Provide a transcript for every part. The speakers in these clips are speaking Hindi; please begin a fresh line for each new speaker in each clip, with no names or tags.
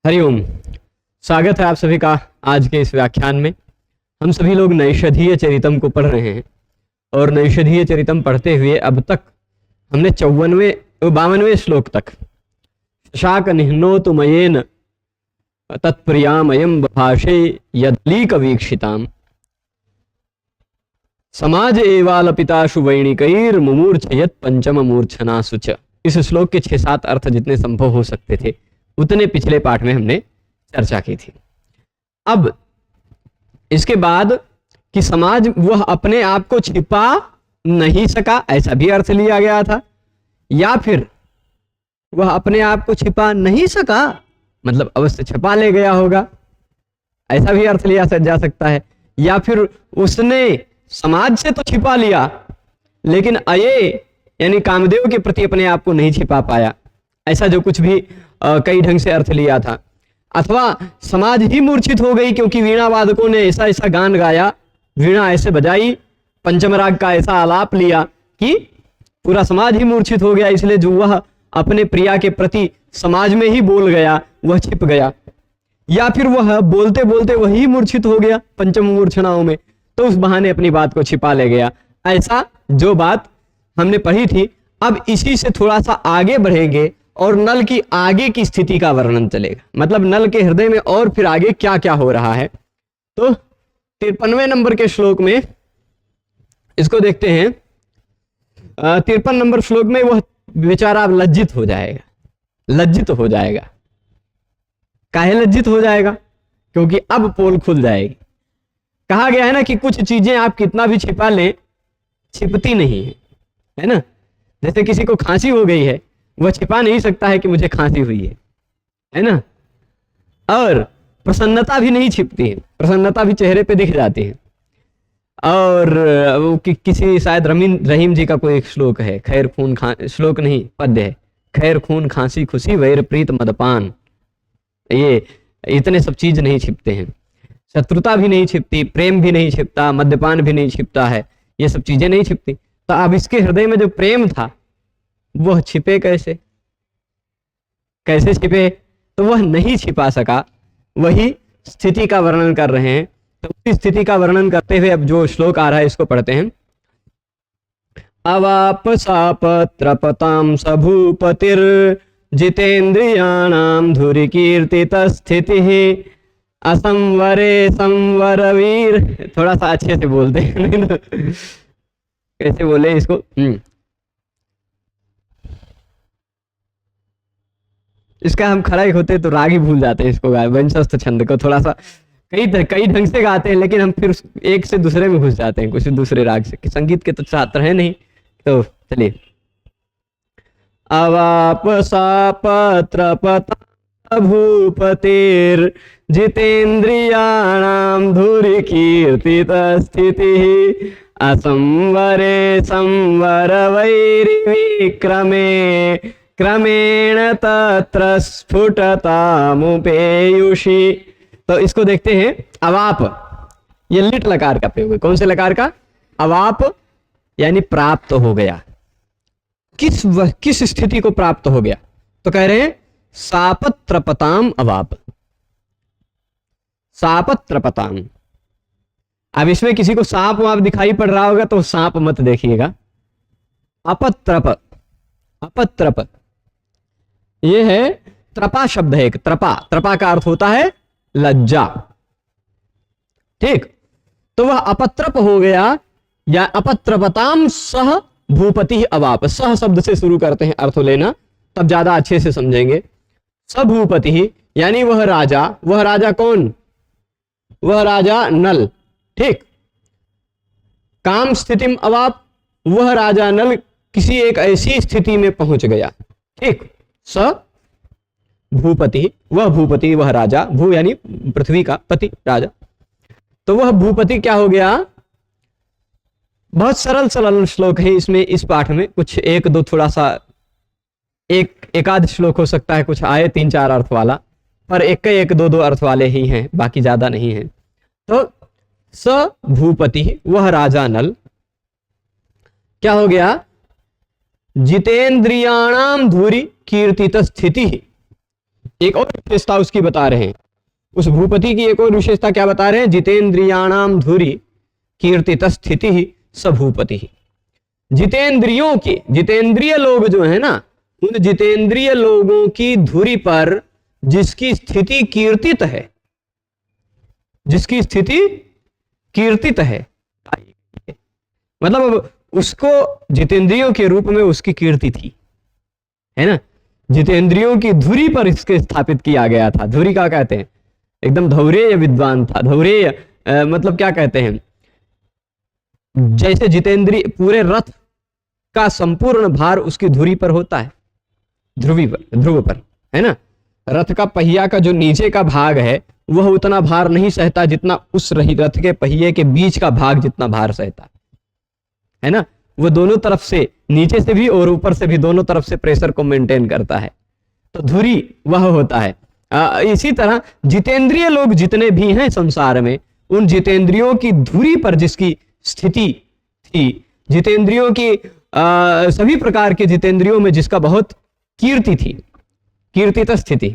हरिओम। स्वागत है आप सभी का आज के इस व्याख्यान में। हम सभी लोग नैषधीय चरितम को पढ़ रहे हैं और नैषधीय चरितम पढ़ते हुए अब तक हमने 52वें श्लोक तक शाक निह्नोतु मयेन तत्प्रियामयम भाषे यदलीक वीक्षिताम समाज एवालपिताशु वैणिकैर मुमूर्छयत पंचम मूर्छनासु च। इस श्लोक के 6-7 अर्थ जितने संभव हो सकते थे उतने पिछले पाठ में हमने चर्चा की थी। अब इसके बाद कि समाज वह अपने आप को छिपा नहीं सका, ऐसा भी अर्थ लिया गया था, या फिर वह अपने आप को छिपा नहीं सका मतलब अवश्य छिपा ले गया होगा, ऐसा भी अर्थ लिया जा सकता है, या फिर उसने समाज से तो छिपा लिया लेकिन अये यानी कामदेव के प्रति अपने आप को नहीं छिपा पाया, ऐसा जो कुछ भी कई ढंग से अर्थ लिया था। अथवा समाज ही मूर्छित हो गई क्योंकि वीणा वादकों ने ऐसा ऐसा गान गाया, वीणा ऐसे बजाई, पंचम राग का ऐसा आलाप लिया कि पूरा समाज ही मूर्छित हो गया, इसलिए जो वह अपने प्रिया के प्रति समाज में ही बोल गया वह छिप गया, या फिर वह बोलते बोलते वही मूर्छित हो गया पंचम मूर्छनाओं में, तो उस बहाने अपनी बात को छिपा ले गया। ऐसा जो बात हमने पढ़ी थी, अब इसी से थोड़ा सा आगे बढ़ेंगे और नल की आगे की स्थिति का वर्णन चलेगा, मतलब नल के हृदय में और फिर आगे क्या क्या हो रहा है। तो 53वें नंबर के श्लोक में इसको देखते हैं। 53 नंबर श्लोक में वह बेचारा लज्जित हो जाएगा, लज्जित हो जाएगा। काहे लज्जित हो जाएगा? क्योंकि अब पोल खुल जाएगी। कहा गया है ना कि कुछ चीजें आप कितना भी छिपा लें छिपती नहीं है ना। जैसे किसी को खांसी हो गई है, वह छिपा नहीं सकता है कि मुझे खांसी हुई है ना। और प्रसन्नता भी नहीं छिपती है, प्रसन्नता भी चेहरे पे दिख जाती है। और वो किसी शायद रहीम जी का कोई एक श्लोक है, खैर खून श्लोक नहीं पद्य है, खैर खून खांसी खुशी वैर प्रीत मदपान, ये इतने सब चीज नहीं छिपते हैं। शत्रुता भी नहीं छिपती, प्रेम भी नहीं छिपता, मद्यपान भी नहीं छिपता है, ये सब चीजें नहीं छिपती। तो अब इसके हृदय में जो प्रेम था वह छिपे कैसे? कैसे छिपे? तो वह नहीं छिपा सका, वही स्थिति का वर्णन कर रहे हैं। तो उसी स्थिति का वर्णन करते हुए अब जो श्लोक आ रहा है इसको पढ़ते हैं। अवाप सापत्रपतां स भूपतिर जितेन्द्रियाणां धुरि कीर्तित स्थितिः असंवरे संवरवीर। थोड़ा सा अच्छे से बोलते हैं कैसे बोले इसको? इसका हम खड़ा होते तो राग ही भूल जाते हैं इसको, वंशस्थ छंद को थोड़ा सा कई ढंग से गाते हैं लेकिन हम फिर एक से दूसरे में घुस जाते हैं, कुछ दूसरे राग से, कि संगीत के तो छात्र है नहीं। तो चलिए। अवाप सापत्रपता भूपतिर जितेन्द्रियाणां धुरि कीर्तित स्थितिः असंवरे संवर वैरिविक्रमे क्रमेण तत्र स्फुटतामुपेयुषि। तो इसको देखते हैं। अवाप, ये लिट लकार का प्रयोग है। कौन से लकार का? अवाप यानी प्राप्त हो गया। किस स्थिति को प्राप्त हो गया? तो कह रहे हैं सापत्रपताम अवाप, सापत्रपताम। अब इसमें किसी को सांप वाप दिखाई पड़ रहा होगा तो सांप मत देखिएगा। अपत्रप, अपत्रप ये है त्रपा शब्द है एक, त्रपा, त्रपा का अर्थ होता है लज्जा। ठीक, तो वह अपत्रप हो गया, या अपत्रपताम सह भूपति अवाप। सह शब्द से शुरू करते हैं अर्थ लेना, तब ज्यादा अच्छे से समझेंगे। सभूपति यानी वह राजा। वह राजा कौन? वह राजा नल। ठीक, काम स्थितिम अवाप, वह राजा नल किसी एक ऐसी स्थिति में पहुंच गया। ठीक, स भूपति, वह भूपति, वह राजा, भू यानी पृथ्वी का, पति राजा, तो वह भूपति क्या हो गया? बहुत सरल सरल श्लोक है इसमें, इस पाठ में कुछ एक दो थोड़ा सा एकाध श्लोक हो सकता है, कुछ आए 3-4 अर्थ वाला, पर एक दो अर्थ वाले ही हैं, बाकी ज्यादा नहीं है। तो स भूपति, वह राजा नल क्या हो गया? जितेन्द्रियाणाम धुरि कीर्तित स्थिति, एक और विशेषता उसकी बता रहे हैं, उस भूपति की एक और विशेषता क्या बता रहे हैं, जितेंद्रियाणाम धुरी कीर्तित स्थिति स भूपति। जितेंद्रियों की, जितेंद्रिय लोग जो है ना, उन जितेंद्रिय लोगों की धुरी पर जिसकी स्थिति कीर्तित है, जिसकी स्थिति कीर्तित है, मतलब उसको जितेंद्रियों के रूप में उसकी कीर्ति थी, है ना। जितेंद्रियों की धुरी पर इसके स्थापित किया गया था। धुरी का कहते हैं, एकदम धौरेय विद्वान था। धौरेय मतलब क्या कहते हैं, जैसे जितेंद्रिय, पूरे रथ का संपूर्ण भार उसकी धुरी पर होता है, ध्रुव पर, है ना। रथ का पहिया का जो नीचे का भाग है वह उतना भार नहीं सहता जितना उस रथ के पहिए के बीच का भाग जितना भार सहता है ना। वो दोनों तरफ से, नीचे से भी और ऊपर से भी, दोनों तरफ से प्रेशर को मेंटेन करता है, तो धुरी वह होता है। इसी तरह जितेंद्रिय लोग जितने भी हैं संसार में, उन जितेंद्रियों की धुरी पर जिसकी स्थिति थी, जितेंद्रियों की सभी प्रकार के जितेंद्रियों में जिसका बहुत कीर्ति थी, कीर्तित स्थिति,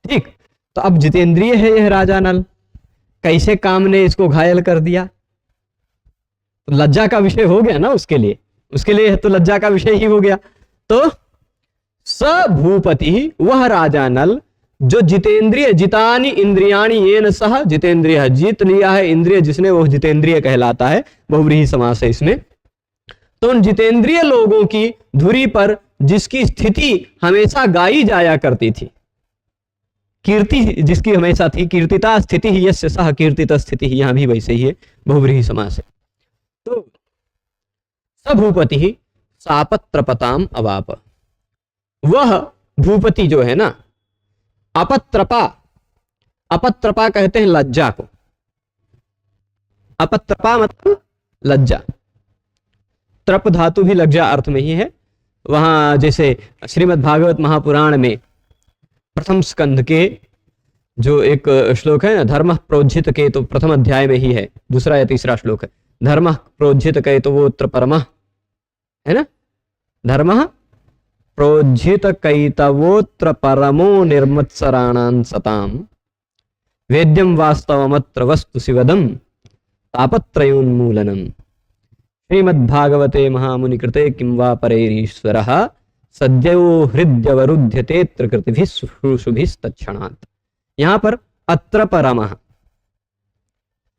ठीक। तो अब जितेंद्रिय है यह राजा नल, कैसे काम ने इसको घायल कर दिया, तो लज्जा का विषय हो गया ना उसके लिए तो लज्जा का विषय ही हो गया। तो स भूपति, वह राजा नल जो जितेंद्रिय, जितानी इंद्रियाणी येन सह जितेंद्रिय, जीत लिया है इंद्रिय जिसने, वो जितेंद्रिय कहलाता है, बहुव्रीहि समास है इसमें। तो उन जितेंद्रिय लोगों की धुरी पर जिसकी स्थिति हमेशा गाई जाया करती थी, कीर्ति जिसकी हमेशा थी, कीर्तिता स्थिति ही यस्य सह कीर्तित स्थिति ही, यहां भी वैसे ही है, बहुव्रीहि समास है। तो स भूपति सापत्रपताम अवाप, वह भूपति जो है ना, अपत्रपा, अपत्रपा कहते हैं लज्जा को, अपत्रपा मतलब लज्जा, त्रप धातु भी लज्जा अर्थ में ही है। वहां जैसे श्रीमद् भागवत महापुराण में प्रथम स्कंध के जो एक श्लोक है ना, धर्म प्रोज्झित के, तो प्रथम अध्याय में ही है, दूसरा या तीसरा श्लोक है, धर्म प्रोज्झित के तो वो परमः है ना, धर्म प्रोज्झित कैतवोत्र परमो निर्मत्सराणां सताम वेद्यम वास्तवमत्र वस्तु शिवदम तापत्रयोन्मूलनम श्रीमद्भागवते महामुनिकृते किं वा परैरीश्वरः सद्यो हृद्यवरुध्यतेऽत्र कृतिभिः शुश्रूषुभिस्तत्क्षणात्। यहां पर अत्र परमः,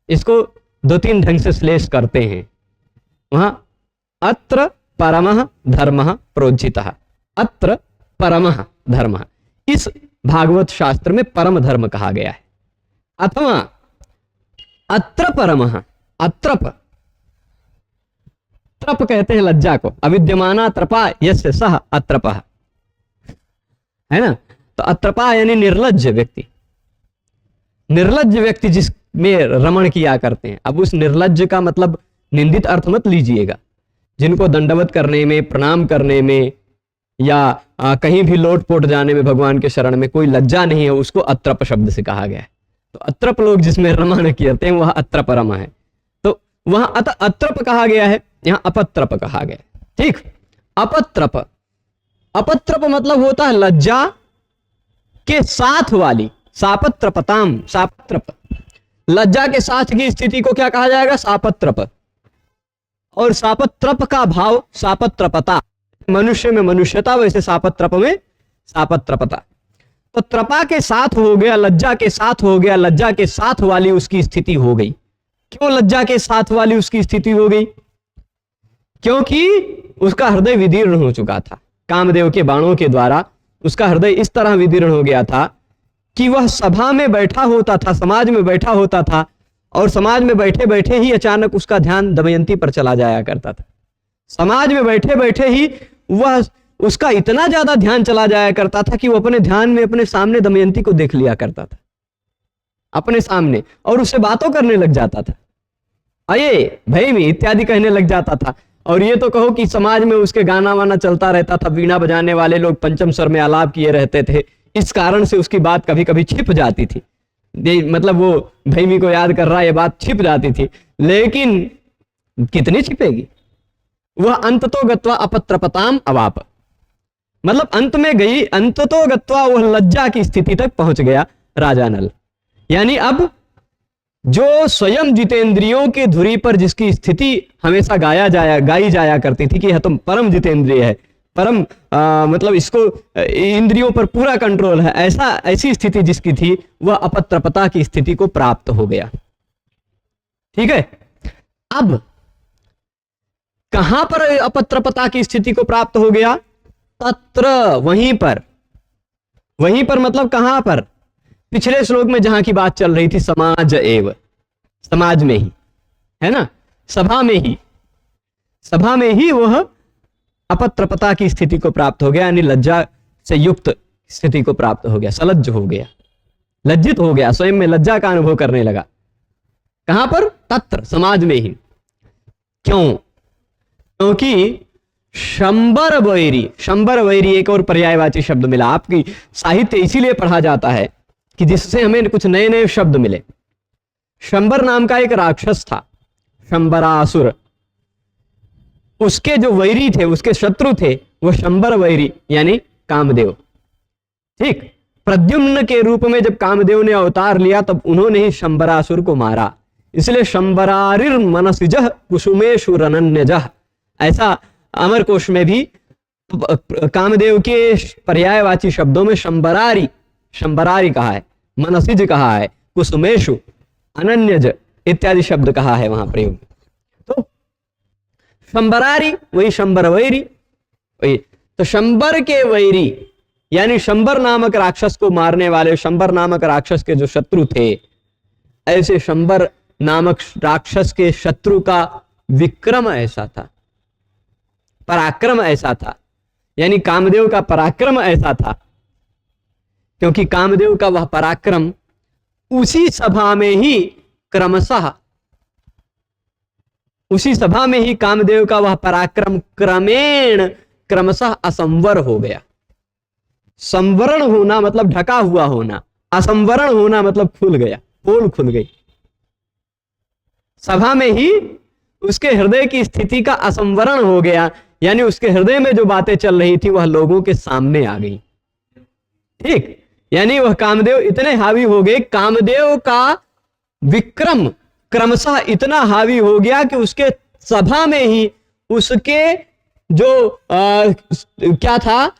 इसको दो तीन ढंग से श्लेष करते हैं। वहां अत्र परमः धर्मः प्रोज्झितः, अत्र परमः धर्मः, इस भागवत शास्त्र में परम धर्म कहा गया है। अथवा अत्र परमः, अत्रप, त्रप कहते हैं लज्जा को, अविद्यमाना त्रपा यस्य सह अत्रपः, है ना। तो अत्रपा यानी निर्लज्ज व्यक्ति, निर्लज्ज व्यक्ति जिसमें रमण किया करते हैं। अब उस निर्लज्ज का मतलब निंदित अर्थ मत लीजिएगा, जिनको दंडवत करने में, प्रणाम करने में या कहीं भी लोटपोट जाने में भगवान के शरण में कोई लज्जा नहीं है, उसको अत्रप शब्द से कहा गया है। तो अत्रप लोग जिसमें रमण करते हैं वह अत्रपरम है। तो वहां अत्रप कहा गया है, यहां अपत्रप कहा गया है, ठीक। अपत्रप, अपत्रप मतलब होता है लज्जा के साथ वाली, सापत्रपताम, सापत्रप, लज्जा के साथ की स्थिति को क्या कहा जाएगा, सापत्रप। और सापत्रप का भाव सापत्रपता, मनुष्य में मनुष्यता, वैसे सापत्रप में सापत्रपता। तो त्रपा के साथ हो गया, लज्जा के साथ हो गया, लज्जा के साथ वाली उसकी स्थिति हो गई। क्यों लज्जा के साथ वाली उसकी स्थिति हो गई, क्योंकि उसका हृदय विदीर्ण हो चुका था, कामदेव के बाणों के द्वारा उसका हृदय इस तरह विदीर्ण हो गया था कि वह सभा में बैठा होता था, समाज में बैठा होता था, और समाज में बैठे बैठे ही अचानक उसका ध्यान दमयंती पर चला जाया करता था। समाज में बैठे बैठे ही वह, उसका इतना ज्यादा ध्यान चला जाया करता था कि वो अपने ध्यान में अपने सामने दमयंती को देख लिया करता था, अपने सामने, और उससे बातों करने लग जाता था, अये भैमी इत्यादि कहने लग जाता था। और ये तो कहो कि समाज में उसके गाना वाना चलता रहता था, वीणा बजाने वाले लोग पंचम स्वर में आलाप किए रहते थे, इस कारण से उसकी बात कभी कभी छिप जाती थी। मतलब वो भैमी को याद कर रहा है, ये बात छिप जाती थी, लेकिन कितनी छिपेगी, वह अंततो गत्वा अपत्रपताम अवाप। मतलब अंत में गई, अंततो गत्वा वह लज्जा की स्थिति तक पहुंच गया राजा नल। यानी अब जो स्वयं जितेंद्रियों के धुरी पर जिसकी स्थिति हमेशा गाई जाया करती थी कि यह तो परम जितेंद्रिय है, परम मतलब इसको इंद्रियों पर पूरा कंट्रोल है, ऐसी स्थिति जिसकी थी, वह अपत्रपता की स्थिति को प्राप्त हो गया। ठीक है, अब कहां पर अपत्रपता की स्थिति को प्राप्त हो गया? तत्र, वहीं पर। वहीं पर मतलब कहां पर? पिछले श्लोक में जहां की बात चल रही थी, समाज एव, समाज में ही, है ना, सभा में ही वह अपत्रपता की स्थिति को प्राप्त हो गया, यानी लज्जा से युक्त स्थिति को प्राप्त हो गया, सलज्ज हो गया, लज्जित हो गया, स्वयं में लज्जा का अनुभव करने लगा। कहां पर? तत्र, समाज में ही। क्यों? क्योंकि शंबर वैरी एक और पर्यायवाची शब्द मिला। आपकी साहित्य इसीलिए पढ़ा जाता है कि जिससे हमें कुछ नए नए शब्द मिले। शंबर नाम का एक राक्षस था, शंबरासुर, उसके जो वैरी थे, उसके शत्रु थे, वो शंबर वैरी यानी कामदेव। ठीक, प्रद्युम्न के रूप में जब कामदेव ने अवतार लिया तब उन्होंने ही शंबरासुर को मारा। इसलिए शंबरारिर मनसिजह कुसुमेषु रनन्यजह, ऐसा अमर कोश में भी कामदेव के पर्यायवाची शब्दों में शंबरारी कहा है, मनसिज कहा है, कुसुमेषु, अनन्यज इत्यादि शब्द कहा है वहां प्रयोग। तो शंबरारी वही शंबर वैरी, वही तो शंबर के वैरी यानी शंबर नामक राक्षस को मारने वाले, शंबर नामक राक्षस के जो शत्रु थे, ऐसे शंबर नामक राक्षस के शत्रु का विक्रम ऐसा था, पराक्रम ऐसा था, यानी कामदेव का पराक्रम ऐसा था, क्योंकि कामदेव का वह पराक्रम उसी सभा में ही कामदेव का वह पराक्रम क्रमशः असंवर हो गया। संवरण होना मतलब ढका हुआ होना, असंवरण होना मतलब खुल गया, पोल खुल गई। सभा में ही उसके हृदय की स्थिति का असंवरण हो गया, यानी उसके हृदय में जो बातें चल रही थी वह लोगों के सामने आ गई। ठीक, यानी वह कामदेव इतने हावी हो गए, कामदेव का विक्रम क्रमशः इतना हावी हो गया कि उसके सभा में ही उसके जो क्या था,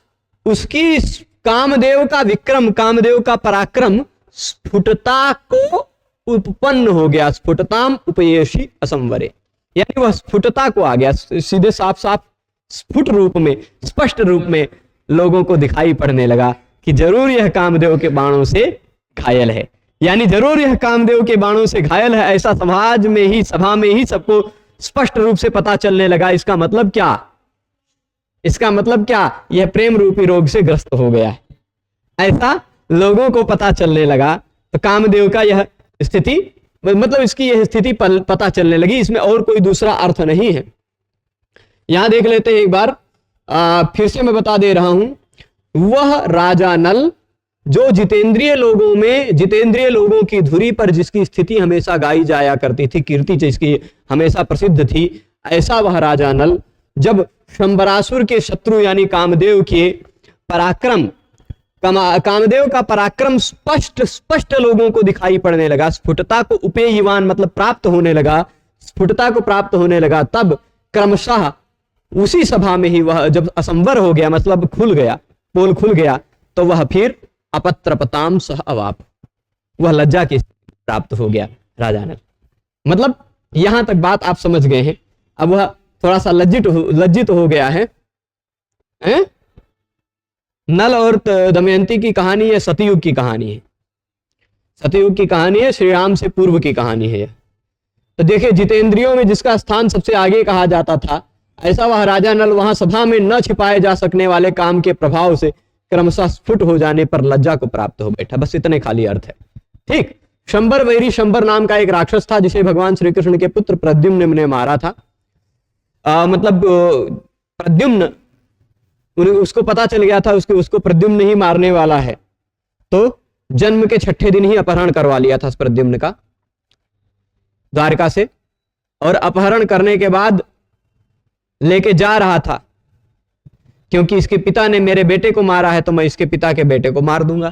उसकी कामदेव का विक्रम, कामदेव का पराक्रम स्फुटता को उत्पन्न हो गया, स्फुटताम उपयेषि असंवरे, यानी वह स्फुटता को आ गया, सीधे साफ साफ स्फुट रूप में, स्पष्ट रूप में लोगों को दिखाई पड़ने लगा कि जरूर यह कामदेव के बाणों से घायल है, यानी जरूर यह कामदेव के बाणों से घायल है, ऐसा समाज में ही, सभा में ही सबको स्पष्ट रूप से पता चलने लगा। इसका मतलब क्या? इसका मतलब क्या? यह प्रेम रूपी रोग से ग्रस्त हो गया है, ऐसा लोगों को पता चलने लगा। तो कामदेव का यह स्थिति, मतलब इसकी यह स्थिति पता चलने लगी, इसमें और कोई दूसरा अर्थ नहीं है। यहां देख लेते हैं एक बार, फिर से मैं बता दे रहा हूं, वह राजा नल जो जितेंद्रिय लोगों की धुरी पर जिसकी स्थिति हमेशा गाई जाया करती थी, कीर्ति जिसकी हमेशा प्रसिद्ध थी, ऐसा वह राजा नल जब शंबरासुर के शत्रु यानी कामदेव के पराक्रम, कामदेव का पराक्रम स्पष्ट लोगों को दिखाई पड़ने लगा, स्फुटता को उपेयवान मतलब प्राप्त होने लगा, स्फुटता को प्राप्त होने लगा, तब क्रमशः उसी सभा में ही वह जब असंवर हो गया, मतलब खुल गया, पोल खुल गया, तो वह फिर अपत्रपताम सह अवाप, वह लज्जा की प्राप्त हो गया राजा नल। मतलब यहां तक बात आप समझ गए हैं। अब वह थोड़ा सा लज्जित हो गया है। नल और दमयंती की कहानी है, सतयुग की कहानी है, सतयुग की कहानी है, श्री राम से पूर्व की कहानी है। तो देखिए, जितेंद्रियों में जिसका स्थान सबसे आगे कहा जाता था, ऐसा वह राजा नल वहां सभा में न छिपाए जा सकने वाले काम के प्रभाव से क्रमशः स्फुट हो जाने पर लज्जा को प्राप्त हो बैठा। बस इतने खाली अर्थ है। ठीक, शंबर वैरी, शंबर नाम का एक राक्षस था जिसे भगवान श्री कृष्ण के पुत्र प्रद्युम्न ने मारा था। मतलब प्रद्युम्न, उसको पता चल गया था उसको प्रद्युम्न ही मारने वाला है, तो जन्म के 6ठे दिन ही अपहरण करवा लिया था प्रद्युम्न का द्वारका से, और अपहरण करने के बाद लेके जा रहा था, क्योंकि इसके पिता ने मेरे बेटे को मारा है तो मैं इसके पिता के बेटे को मार दूंगा,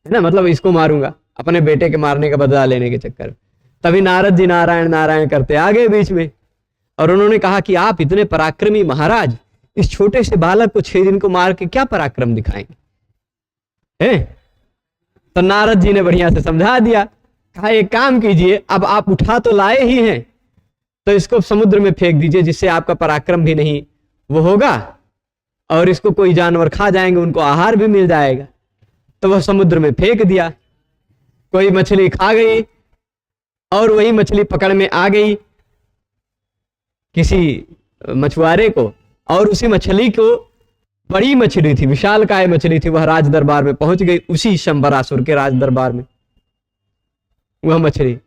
है ना, मतलब इसको मारूंगा अपने बेटे के मारने का बदला लेने के चक्कर में। तभी नारद जी नारायण नारायण करते आ गए बीच में और उन्होंने कहा कि आप इतने पराक्रमी महाराज इस छोटे से बालक को 6 दिन को मार के क्या पराक्रम दिखाएंगे, है? तो नारद जी ने बढ़िया से समझा दिया, कहा एक काम कीजिए, अब आप उठा तो लाए ही हैं तो इसको समुद्र में फेंक दीजिए, जिससे आपका पराक्रम भी नहीं वो होगा और इसको कोई जानवर खा जाएंगे, उनको आहार भी मिल जाएगा। तो वह समुद्र में फेंक दिया, कोई मछली खा गई और वही मछली पकड़ में आ गई किसी मछुआरे को, और उसी मछली को, बड़ी मछली थी, विशालकाय मछली थी, वह राज दरबार में पहुंच गई, उसी शंबरासुर के राज दरबार में। वह मछली,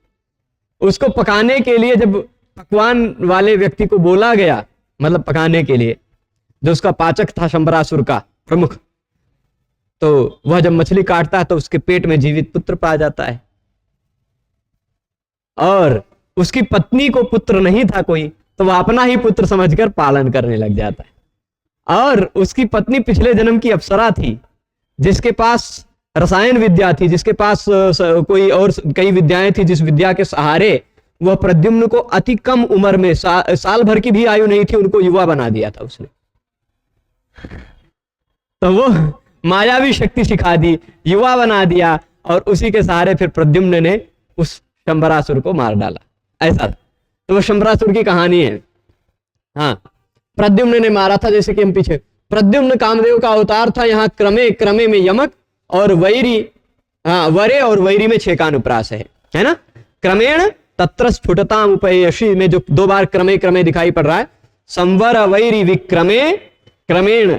उसको पकाने के लिए जब पकवान वाले व्यक्ति को बोला गया, मतलब पकाने के लिए, जो उसका पाचक था शंबरासुर का प्रमुख, तो वह जब मछली काटता है तो उसके पेट में जीवित पुत्र पा जाता है। और उसकी पत्नी को पुत्र नहीं था कोई, तो वह अपना ही पुत्र समझकर पालन करने लग जाता है। और उसकी पत्नी पिछले जन्म की अप्सरा थी, जिसके पास रसायन विद्या थी, जिसके पास कोई और कई विद्याएं थी, जिस विद्या के सहारे वह प्रद्युम्न को अति कम उम्र में, साल भर की भी आयु नहीं थी, उनको युवा बना दिया था उसने। तो वो मायावी शक्ति सिखा दी, युवा बना दिया, और उसी के सहारे फिर प्रद्युम्न ने उस शंबरासुर को मार डाला। ऐसा तो वो शंबरासुर की कहानी है। हाँ, प्रद्युम्न ने मारा था, जैसे कि हम पीछे, प्रद्युम्न कामदेव का अवतार था। यहाँ क्रमे क्रमे में यमक और वैरी, हाँ, वरे और वैरी में 6 का अनुप्रास है ना। क्रमेण तत्र स्फुटताम उपयशी में जो 2 बार क्रमे क्रमे दिखाई पड़ रहा है, संवर वैरी विक्रमे क्रमेण,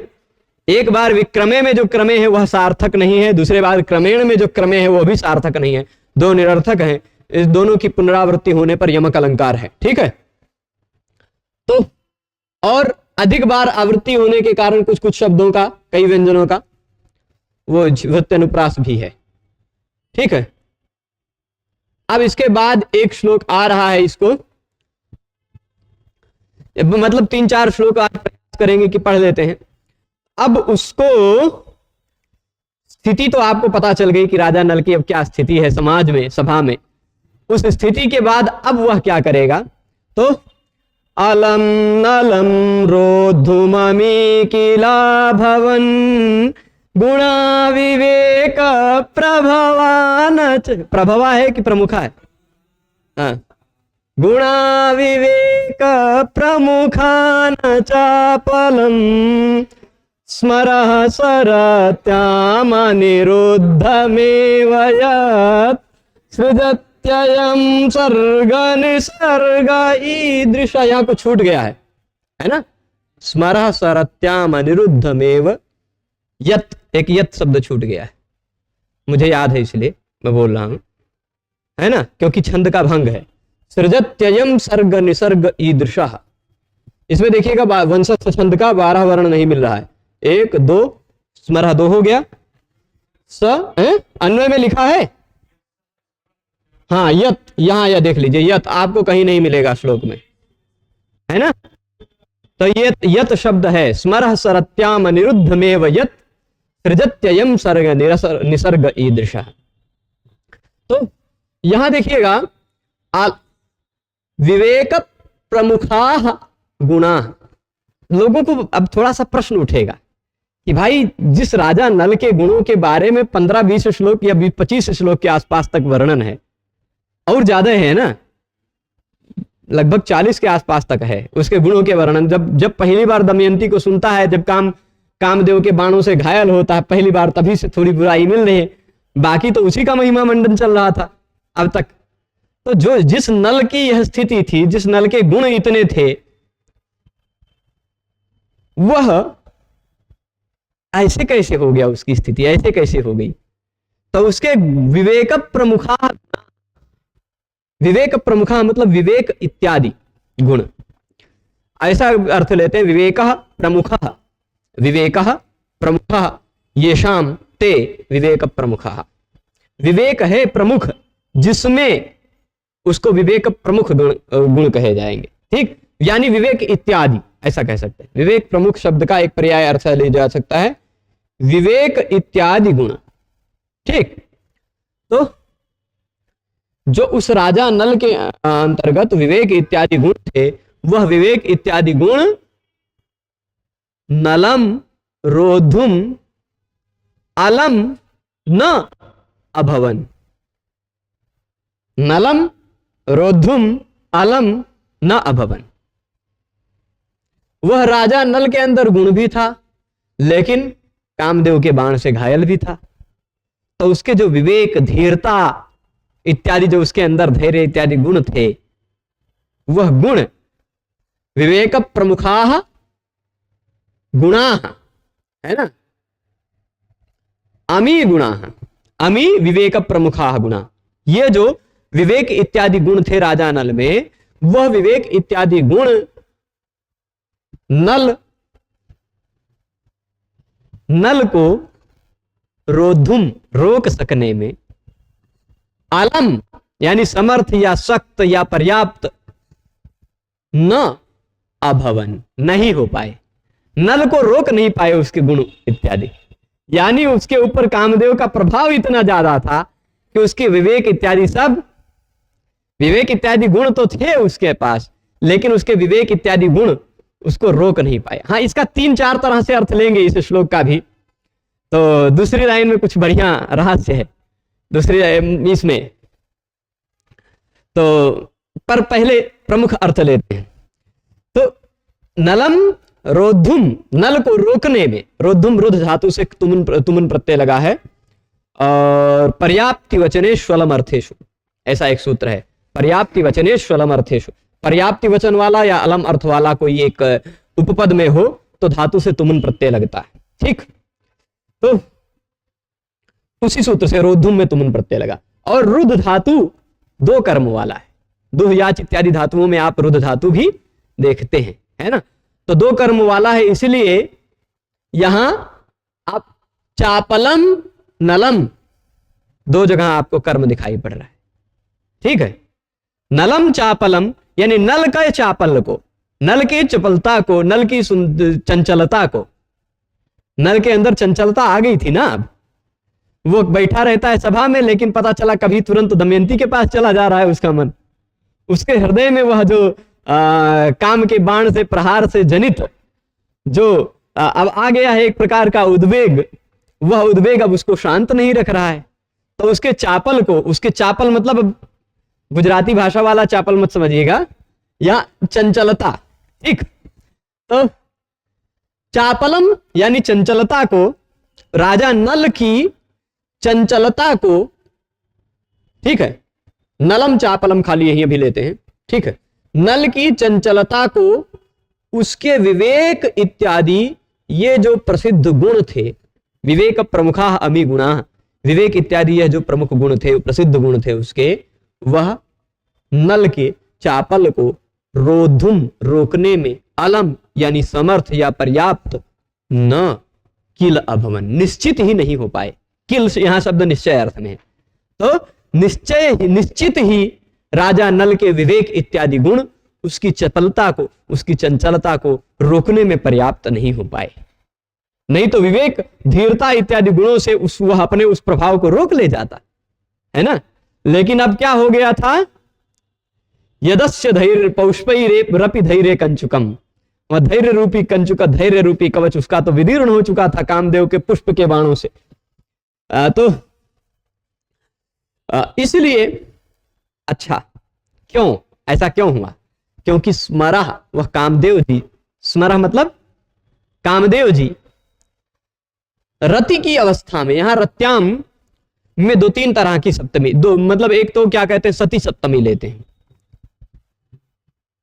एक बार विक्रमे में जो क्रमे है वह सार्थक नहीं है, दूसरे बार क्रमेण में जो क्रमे है वह भी सार्थक नहीं है, 2 निरर्थक हैं। इस दोनों की पुनरावृत्ति होने पर यमक अलंकार है, ठीक है। तो और अधिक बार आवृत्ति होने के कारण कुछ कुछ शब्दों का, कई व्यंजनों का वो अनुप्रास भी है, ठीक है। अब इसके बाद एक श्लोक आ रहा है, इसको मतलब 3-4 श्लोक आज प्रयास करेंगे कि पढ़ लेते हैं। अब उसको स्थिति तो आपको पता चल गई कि राजा नल की अब क्या स्थिति है समाज में, सभा में। उस स्थिति के बाद अब वह क्या करेगा, तो अलम नलम रोधुममी किला भवन गुणा विवेक प्रभवान, प्रभवा है कि प्रमुखा है, हाँ, गुणा विवेक प्रमुखान चापलम स्मरः सरत्याम निरुद्धमेव यत् सृजत्ययं सर्ग निसर्ग ईदृश, यहाँ को छूट गया है ना। स्मरः सरत्याम निरुद्धमेव यत्, एक यत् शब्द छूट गया है, मुझे याद है इसलिए मैं बोल रहा हूं, है ना, क्योंकि छंद का भंग है। सृजत्ययं सर्ग निसर्ग ईदृशः, इसमें देखिएगा वंशस्थ छंद का 12 वर्ण नहीं मिल रहा है। 1 2 स्मरः 2 हो गया, स अन्वय में लिखा है, हाँ यत, यहां यह देख लीजिए, यत आपको कहीं नहीं मिलेगा श्लोक में, है ना। तो ये यत शब्द है, स्मरः सरत्याम निरुद्धमेव यत् सृजत्ययं सर्ग निसर्ग ईदृशः। तो यहां देखिएगा विवेक प्रमुखाः गुणाः, लोगों को अब थोड़ा सा प्रश्न उठेगा कि भाई जिस राजा नल के गुणों के बारे में 15-20 श्लोक या 25 श्लोक के आसपास तक वर्णन है, और ज्यादा है ना, लगभग 40 के आसपास तक है उसके गुणों के वर्णन। जब पहली बार दमयंती को सुनता है, जब कामदेव के बाणों से घायल होता है पहली बार, तभी से थोड़ी बुराई मिल रही है, बाकी तो उसी का महिमा मंडन चल रहा था अब तक। तो जो जिस नल की यह स्थिति थी, जिस नल के गुण इतने थे, वह ऐसे कैसे हो गया, उसकी स्थिति ऐसे कैसे हो गई। तो उसके विवेक प्रमुखा मतलब विवेक इत्यादि गुण, ऐसा अर्थ लेते हैं। विवेकः प्रमुखः येषाम ते विवेक प्रमुखः, विवेक है प्रमुख जिसमें उसको विवेक प्रमुख गुण कहे जाएंगे, ठीक। यानी विवेक इत्यादि, ऐसा कह सकते हैं। विवेक प्रमुख शब्द का एक पर्याय अर्थ ले जा सकता है विवेक इत्यादि गुण। ठीक, तो जो उस राजा नल के अंतर्गत विवेक इत्यादि गुण थे, वह विवेक इत्यादि गुण नलम रोधुम अलम न अभवन। नलम रोधुम अलम न अभवन। वह राजा नल के अंदर गुण भी था, लेकिन कामदेव के बाण से घायल भी था। तो उसके जो विवेक, धीरता इत्यादि जो उसके अंदर धैर्य इत्यादि गुण थे, वह गुण विवेक प्रमुखा गुणा है ना, अमी गुणा, अमी विवेक प्रमुखा गुणा। ये जो विवेक इत्यादि गुण थे राजा नल में, वह विवेक इत्यादि गुण नल को रोधुम रोक सकने में, अलम यानी समर्थ या सख्त या पर्याप्त, न अभवन नहीं हो पाए। नल को रोक नहीं पाए उसके गुण इत्यादि, यानी उसके ऊपर कामदेव का प्रभाव इतना ज्यादा था कि उसके विवेक इत्यादि सब, विवेक इत्यादि गुण तो थे उसके पास, लेकिन उसके विवेक इत्यादि गुण उसको रोक नहीं पाए। हाँ, इसका 3-4 तरह से अर्थ लेंगे इस श्लोक का भी। तो दूसरी लाइन में कुछ बढ़िया रहस्य है दूसरी इसमें, तो पर पहले प्रमुख अर्थ लेते हैं। तो नलम रोधुम, नल को रोकने में, रोधुम रुद्ध धातु से तुमुन प्रत्यय लगा है, और पर्याप्ति वचने स्वलम अर्थेषु, ऐसा एक सूत्र है। पर्याप्ति वचने स्वलम अर्थेषु, पर्याप्ति वचन वाला या अलम अर्थ वाला कोई एक उपपद में हो तो धातु से तुमुन प्रत्यय लगता है। ठीक, तो उसी सूत्र से रोधुम में तुमुन प्रत्यय लगा। और रुद्ध धातु 2 कर्म वाला है। दुह याच इत्यादि धातुओं में आप रुद्ध धातु भी देखते हैं, है ना। तो 2 कर्म वाला है, इसलिए यहां आप चापलम नलम 2 जगह आपको कर्म दिखाई पड़ रहा है। ठीक है, नलम चापलम यानी नल का चापल को, नल की चपलता को, नल की चंचलता को, नल के अंदर चंचलता आ गई थी ना। अब वो बैठा रहता है सभा में, लेकिन पता चला कभी तुरंत दमयंती के पास चला जा रहा है उसका मन। उसके हृदय में वह जो काम के बाण से, प्रहार से जनित जो अब आ गया है एक प्रकार का उद्वेग, वह उद्वेग अब उसको शांत नहीं रख रहा है। तो उसके चापल को, उसके चापल मतलब गुजराती भाषा वाला चापल मत समझिएगा, या चंचलता। ठीक, तो चापलम यानी चंचलता को, राजा नल की चंचलता को, ठीक है, नलम चापलम खाली यही अभी लेते हैं। ठीक है, नल की चंचलता को उसके विवेक इत्यादि ये जो प्रसिद्ध गुण थे, विवेक प्रमुखा अमी गुणा, विवेक इत्यादि यह जो प्रमुख गुण थे, प्रसिद्ध गुण थे उसके, वह नल के चापल को रोधुम रोकने में, अलम यानी समर्थ या पर्याप्त, न किल अभवन निश्चित ही नहीं हो पाए। किल यहां शब्द निश्चय अर्थ में है। तो निश्चित ही राजा नल के विवेक इत्यादि गुण उसकी चपलता को, उसकी चंचलता को रोकने में पर्याप्त नहीं हो पाए। नहीं तो विवेक, धीरता इत्यादि गुणों से वह अपने उस प्रभाव को रोक ले जाता है ना। लेकिन अब क्या हो गया था, यदस्य धैर्य पौष्पै रपि धैर्य कंचुकम, वह धैर्य रूपी कंचुक, धैर्य रूपी कवच उसका तो विदीर्ण हो चुका था कामदेव के पुष्प के बाणों से। तो इसलिए अच्छा, क्यों ऐसा क्यों हुआ? क्योंकि स्मरह, वह कामदेव जी, स्मरह मतलब कामदेव जी रति की अवस्था में, यहां रत्याम में 2-3 तरह की सप्तमी, दो मतलब एक तो क्या कहते हैं सती सप्तमी लेते हैं।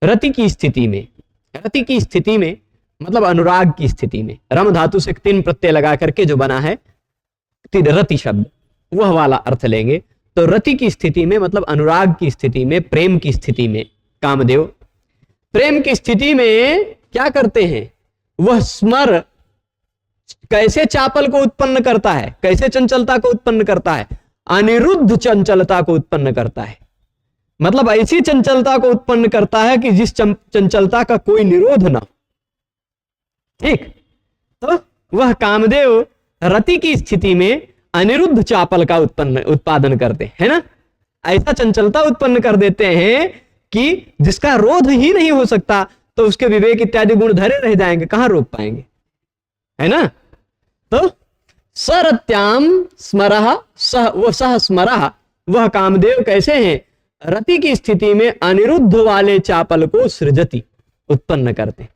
रति की स्थिति में, रति की स्थिति में मतलब अनुराग की स्थिति में, रम धातु से 3 प्रत्यय लगा करके जो बना है रति शब्द, वह वाला अर्थ लेंगे। तो रति की स्थिति में मतलब अनुराग की स्थिति में, प्रेम की स्थिति में कामदेव, प्रेम की स्थिति में क्या करते हैं, वह स्मर कैसे चापल को उत्पन्न करता है, कैसे चंचलता को उत्पन्न करता है, अनिरुद्ध चंचलता को उत्पन्न करता है। मतलब ऐसी चंचलता को उत्पन्न करता है कि जिस चंचलता का कोई निरोध ना, ठीक, तो वह कामदेव रति की स्थिति में अनिरुद्ध चापल का उत्पादन करते हैं ना, ऐसा चंचलता उत्पन्न कर देते हैं कि जिसका रोध ही नहीं हो सकता, तो उसके विवेक इत्यादि गुण धरे रह जाएंगे, कहां रोक पाएंगे, है ना। तो सरत्याम स्मरः सह स्मरः, वह कामदेव कैसे हैं, रति की स्थिति में अनिरुद्ध वाले चापल को सृजति, उत्पन्न करते हैं,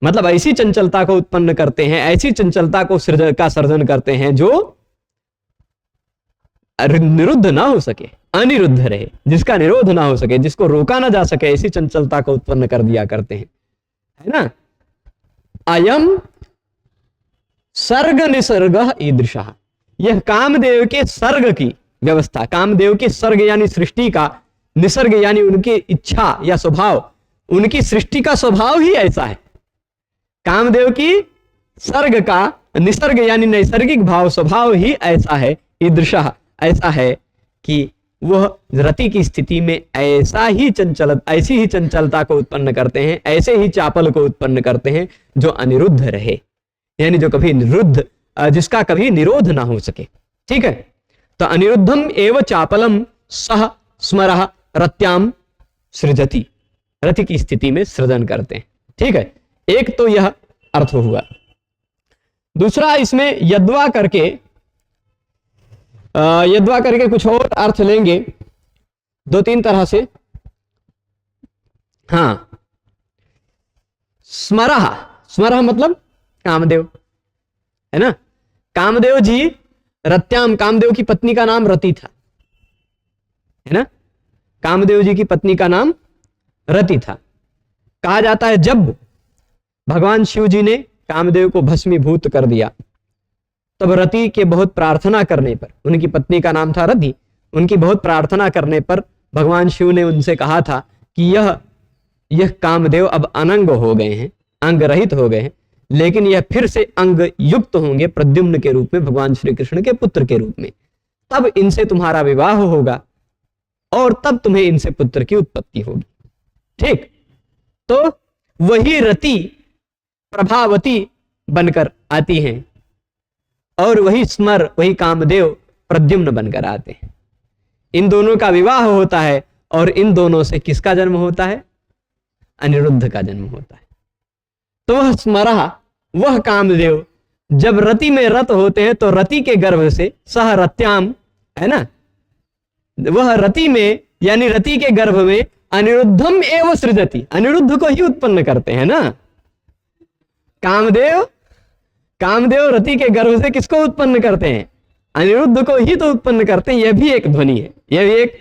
मतलब ऐसी चंचलता को उत्पन्न करते हैं, ऐसी चंचलता को सर्जन करते हैं जो निरुद्ध ना हो सके, अनिरुद्ध रहे, जिसका निरोध ना हो सके, जिसको रोका ना जा सके, ऐसी चंचलता को उत्पन्न कर दिया करते हैं, है ना। अयम सर्ग निसर्ग ईदृशः, यह कामदेव के सर्ग की व्यवस्था, कामदेव के सर्ग यानी सृष्टि का, निसर्ग यानी उनकी इच्छा या स्वभाव, उनकी सृष्टि का स्वभाव ही ऐसा है। कामदेव की सर्ग का निसर्ग यानी नैसर्गिक भाव स्वभाव ही ऐसा है, ईदृशः, ऐसा है कि वह रति की स्थिति में ऐसी ही चंचलता को उत्पन्न करते हैं, ऐसे ही चापल को उत्पन्न करते हैं जो अनिरुद्ध रहे, यानी जो कभी निरुद्ध, जिसका कभी निरोध ना हो सके। ठीक है, तो अनिरुद्धम एव चापलम सह स्मरः रत्याम सृजति, रति की स्थिति में सृजन करते हैं। ठीक है, एक तो यह अर्थ हुआ। दूसरा, इसमें यद्वा करके कुछ और अर्थ लेंगे, दो तीन तरह से। हाँ, स्मरः मतलब कामदेव, है ना। कामदेव जी रत्याम, कामदेव की पत्नी का नाम रति था, है ना। कामदेव जी की पत्नी का नाम रति था। कहा जाता है जब भगवान शिव जी ने कामदेव को भस्मीभूत कर दिया, तब रति के बहुत प्रार्थना करने पर, उनकी पत्नी का नाम था रति, उनकी बहुत प्रार्थना करने पर भगवान शिव ने उनसे कहा था कि यह कामदेव अब अनंग हो गए हैं, अंग रहित हो गए हैं, लेकिन यह फिर से अंग युक्त होंगे प्रद्युम्न के रूप में, भगवान श्री कृष्ण के पुत्र के रूप में, तब इनसे तुम्हारा विवाह होगा और तब तुम्हें इनसे पुत्र की उत्पत्ति होगी। ठीक, तो वही रति प्रभावती बनकर आती हैं और वही कामदेव प्रद्युम्न बनकर आते हैं। इन दोनों का विवाह होता है और इन दोनों से किसका जन्म होता है, अनिरुद्ध का जन्म होता है। तो वह स्मरः, वह कामदेव जब रति में रत होते हैं तो रति के गर्भ से सह रत्याम, है ना, वह रति में यानी रति के गर्भ में अनिरुद्धम एव सृजति, अनिरुद्ध को ही उत्पन्न करते हैं ना। कामदेव रति के गर्भ से किसको उत्पन्न करते हैं, अनिरुद्ध को ही तो उत्पन्न करते हैं। यह भी एक ध्वनि है, यह भी एक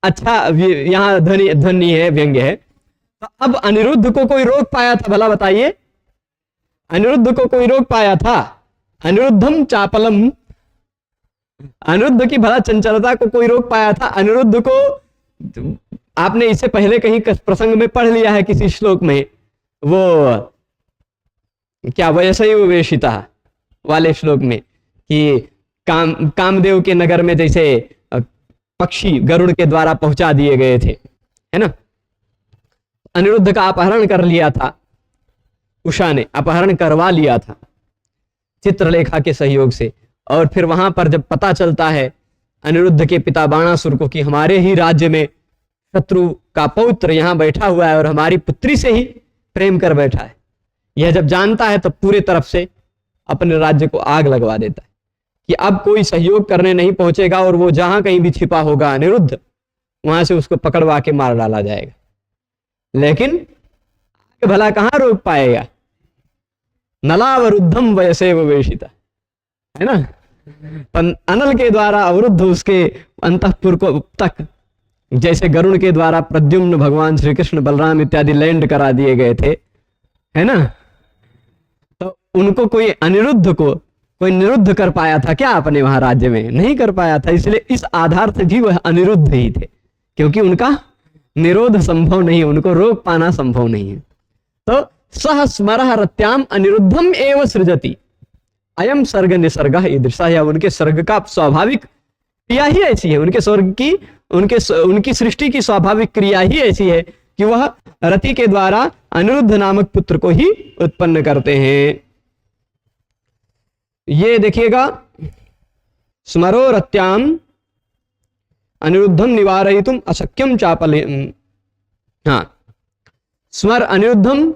अच्छा यहां ध्वनि है, व्यंग्य है। तो अब अनिरुद्ध को कोई रोक पाया था, भला बताइए, अनिरुद्ध को कोई रोक पाया था? अनिरुद्धम चापलम, अनिरुद्ध की भला चंचलता को कोई रोक पाया था? अनिरुद्ध को आपने इससे पहले कहीं प्रसंग में पढ़ लिया है किसी श्लोक में, वो क्या वयसैव वेशिता वाले श्लोक में, कि कामदेव के नगर में जैसे पक्षी गरुड़ के द्वारा पहुंचा दिए गए थे, है ना। अनिरुद्ध का अपहरण कर लिया था, उषा ने अपहरण करवा लिया था चित्रलेखा के सहयोग से। और फिर वहां पर जब पता चलता है अनिरुद्ध के पिता बाणासुर को कि हमारे ही राज्य में शत्रु का पौत्र यहां बैठा हुआ है और हमारी पुत्री से ही प्रेम कर बैठा है, यह जब जानता है तो पूरे तरफ से अपने राज्य को आग लगवा देता है कि अब कोई सहयोग करने नहीं पहुंचेगा और वो जहां कहीं भी छिपा होगा अनिरुद्ध, वहां से उसको पकड़वा के मार डाला जाएगा। लेकिन भला कहां रोक पाएगा, नलावरुद्धम वयसेव वेशिता, है ना। अनल के द्वारा अवरुद्ध उसके अंतःपुर को तक, जैसे गरुड़ के द्वारा प्रद्युम्न, भगवान श्री कृष्ण, बलराम इत्यादि लैंड करा दिए गए थे, है ना। तो उनको कोई अनिरुद्ध को कोई निरुद्ध कर पाया था क्या अपने वहां राज्य में? नहीं कर पाया था। इसलिए इस आधार से भी वह अनिरुद्ध ही थे, क्योंकि उनका निरोध संभव नहीं, उनको रोक पाना संभव नहीं है। तो सह स्मरः रत्याम अनिरुद्धम एव सृजति, अयम सर्ग निसर्ग ईदृशः, या उनके सर्ग का स्वाभाविक क्रिया ही ऐसी है, उनके स्वर्ग की उनकी सृष्टि की स्वाभाविक क्रिया ही ऐसी है कि वह रति के द्वारा अनिरुद्ध नामक पुत्र को ही उत्पन्न करते हैं। ये देखिएगा, स्मरो रत्याम अनिरुद्धम निवारयितुम अशक्यम चापले, हाँ, स्मर अनिरुद्धम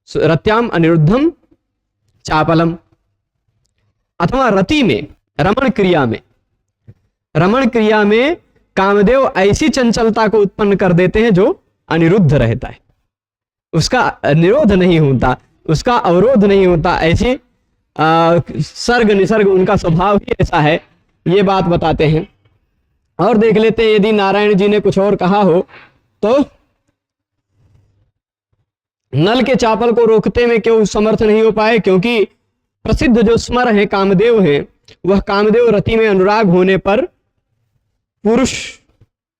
रत्याम अनिरुद्धम चापलम, अथवा रति में रमण क्रिया में कामदेव ऐसी चंचलता को उत्पन्न कर देते हैं जो अनिरुद्ध रहता है, उसका निरोध नहीं होता, उसका अवरोध नहीं होता। ऐसी सर्ग निसर्ग उनका स्वभाव ही ऐसा है, ये बात बताते हैं। और देख लेते हैं, यदि नारायण जी ने कुछ और कहा हो तो, नल के चापल को रोकते में क्यों समर्थ नहीं हो पाए? क्योंकि प्रसिद्ध जो स्मर है कामदेव हैं, वह कामदेव रति में अनुराग होने पर पुरुष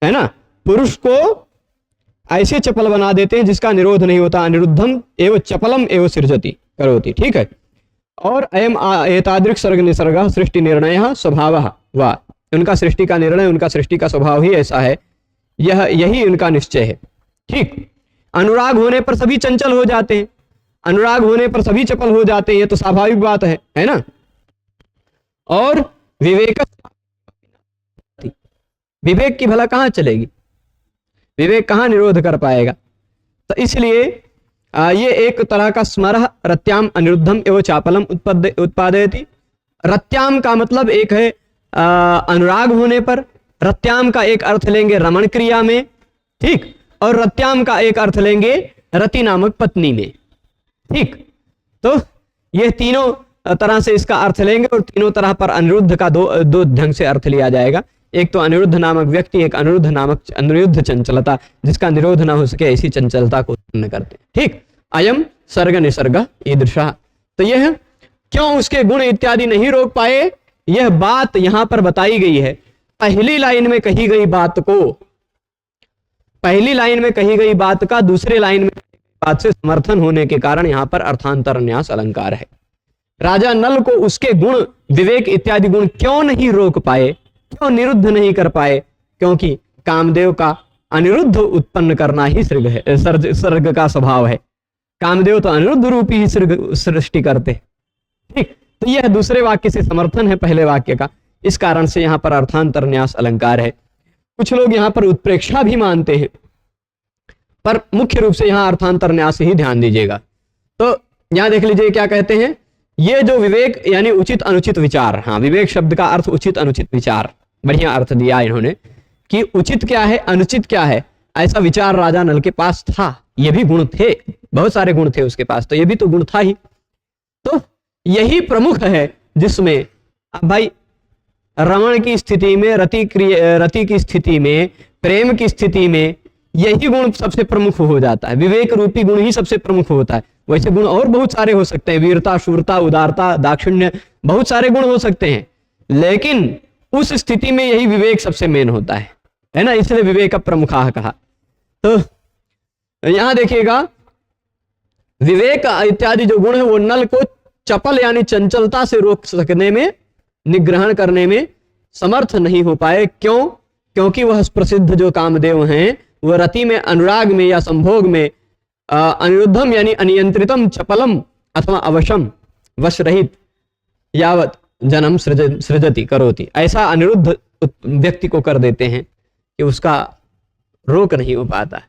है ना, पुरुष को ऐसे चपल बना देते हैं जिसका निरोध नहीं होता। अनिरुद्धम एवं चपलम एवं सृजति करोति, ठीक है। और अयम एतादृक् सर्ग निसर्ग सृष्टि निर्णय स्वभावः वा, उनका सृष्टि का निर्णय, उनका सृष्टि का स्वभाव ही ऐसा है, यही उनका निश्चय है, ठीक। अनुराग होने पर सभी चंचल हो जाते हैं, अनुराग होने पर सभी चपल हो जाते हैं, ये तो स्वाभाविक बात है ना। और विवेक की भला कहां चलेगी, विवेक कहां निरोध कर पाएगा? तो इसलिए ये एक तरह का स्मरः रत्याम अनिरुद्धम एवं चापलम उत्पादयति। रत्याम का मतलब एक है अनुराग होने पर, रत्याम का एक अर्थ लेंगे रमण क्रिया में, ठीक, और रत्याम का एक अर्थ लेंगे रति नामक पत्नी में, ठीक। तो ये तीनों तरह से इसका अर्थ लेंगे और तीनों तरह पर अनिरुद्ध का दो ढंग से अर्थ लिया जाएगा। एक तो अनिरुद्ध नामक व्यक्ति, एक अनिरुद्ध चंचलता, जिसका निरोध ना हो सके ऐसी चंचलता को उत्पन्न करते, ठीक। अयम सर्ग निसर्ग ईदृशः, तो यह क्यों उसके गुण इत्यादि नहीं रोक पाए, यह बात यहां पर बताई गई है। पहली लाइन में कही गई बात को, पहली लाइन में कही गई बात का दूसरे लाइन में बात से समर्थन होने के कारण यहां पर अर्थांतर न्यास अलंकार है। राजा नल को उसके गुण, विवेक इत्यादि गुण क्यों नहीं रोक पाए, क्यों निरुद्ध नहीं कर पाए? क्योंकि कामदेव का अनिरुद्ध उत्पन्न करना ही सर्ग का स्वभाव है। कामदेव तो अनिरुद्ध रूपी ही सृष्टि करते, ठीक। तो यह दूसरे वाक्य से समर्थन है पहले वाक्य का, इस कारण से यहां पर अर्थांतर न्यास अलंकार है। कुछ लोग यहां पर उत्प्रेक्षा भी मानते हैं, पर मुख्य रूप से यहां अर्थांतर न्यास ही ध्यान दीजिएगा। तो यहां देख लीजिए क्या कहते हैं, ये जो विवेक यानी उचित अनुचित विचार, हाँ, विवेक शब्द का अर्थ उचित अनुचित विचार, बढ़िया अर्थ दिया इन्होंने कि उचित क्या है, अनुचित क्या है, ऐसा विचार राजा नल के पास था। ये भी गुण थे, बहुत सारे गुण थे उसके पास, तो ये भी तो गुण था ही। तो यही प्रमुख है जिसमें अब भाई रमण की स्थिति में, रति की स्थिति में, प्रेम की स्थिति में यही गुण सबसे प्रमुख हो जाता है, विवेक रूपी गुण ही सबसे प्रमुख होता है। वैसे गुण और बहुत सारे हो सकते हैं, वीरता, शूरता, उदारता, दाक्षिण्य, बहुत सारे गुण हो सकते हैं, लेकिन उस स्थिति में यही विवेक सबसे मेन होता है ना, इसलिए विवेक का प्रमुखा कहा। तो यहां देखिएगा, विवेक इत्यादि जो गुण है वो नल को चपल यानी चंचलता से रोक सकने में, निग्रहण करने में समर्थ नहीं हो पाए। क्यों? क्योंकि वह प्रसिद्ध जो कामदेव हैं वह रति में, अनुराग में या संभोग में अनिरुद्धम यानी अनियंत्रितम चपलम अथवा अवशम, वश रहित, यावत जन्म सृजति करोति, ऐसा अनिरुद्ध व्यक्ति को कर देते हैं कि उसका रोक नहीं हो पाता।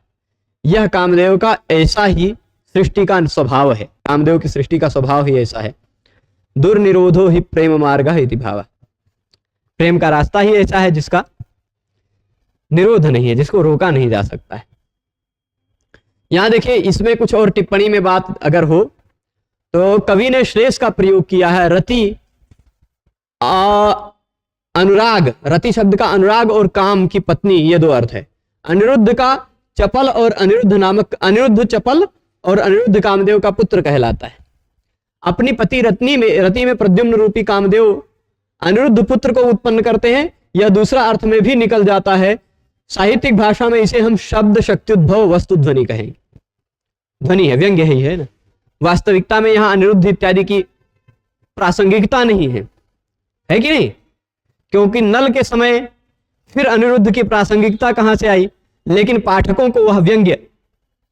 यह कामदेव का ऐसा ही सृष्टि का स्वभाव है, कामदेव की सृष्टि का स्वभाव ही ऐसा है। दुर्निरोधो ही प्रेम मार्ग इति भाव, प्रेम का रास्ता ही ऐसा है जिसका निरोध नहीं है, जिसको रोका नहीं जा सकता है। यहां देखिए, इसमें कुछ और टिप्पणी में बात अगर हो तो कवि ने श्रेष्ठ का प्रयोग किया है। रति अनुराग, रति शब्द का अनुराग और काम की पत्नी, ये दो अर्थ है। अनिरुद्ध का चपल और अनिरुद्ध नामक, अनिरुद्ध चपल और अनिरुद्ध कामदेव का पुत्र कहलाता है। अपनी पति रति में प्रद्युम्न रूपी कामदेव अनिरुद्ध पुत्र को उत्पन्न करते हैं। यह दूसरा अर्थ में भी निकल जाता है। साहित्यिक भाषा में इसे हम शब्द शक्त्युद्भव वस्तु ध्वनि कहेंगे। ध्वनि है, व्यंग्य ही है ना। वास्तविकता में यहां अनिरुद्ध इत्यादि की प्रासंगिकता नहीं है कि नहीं? क्योंकि नल के समय फिर अनिरुद्ध की प्रासंगिकता कहां से आई, लेकिन पाठकों को वह व्यंग्य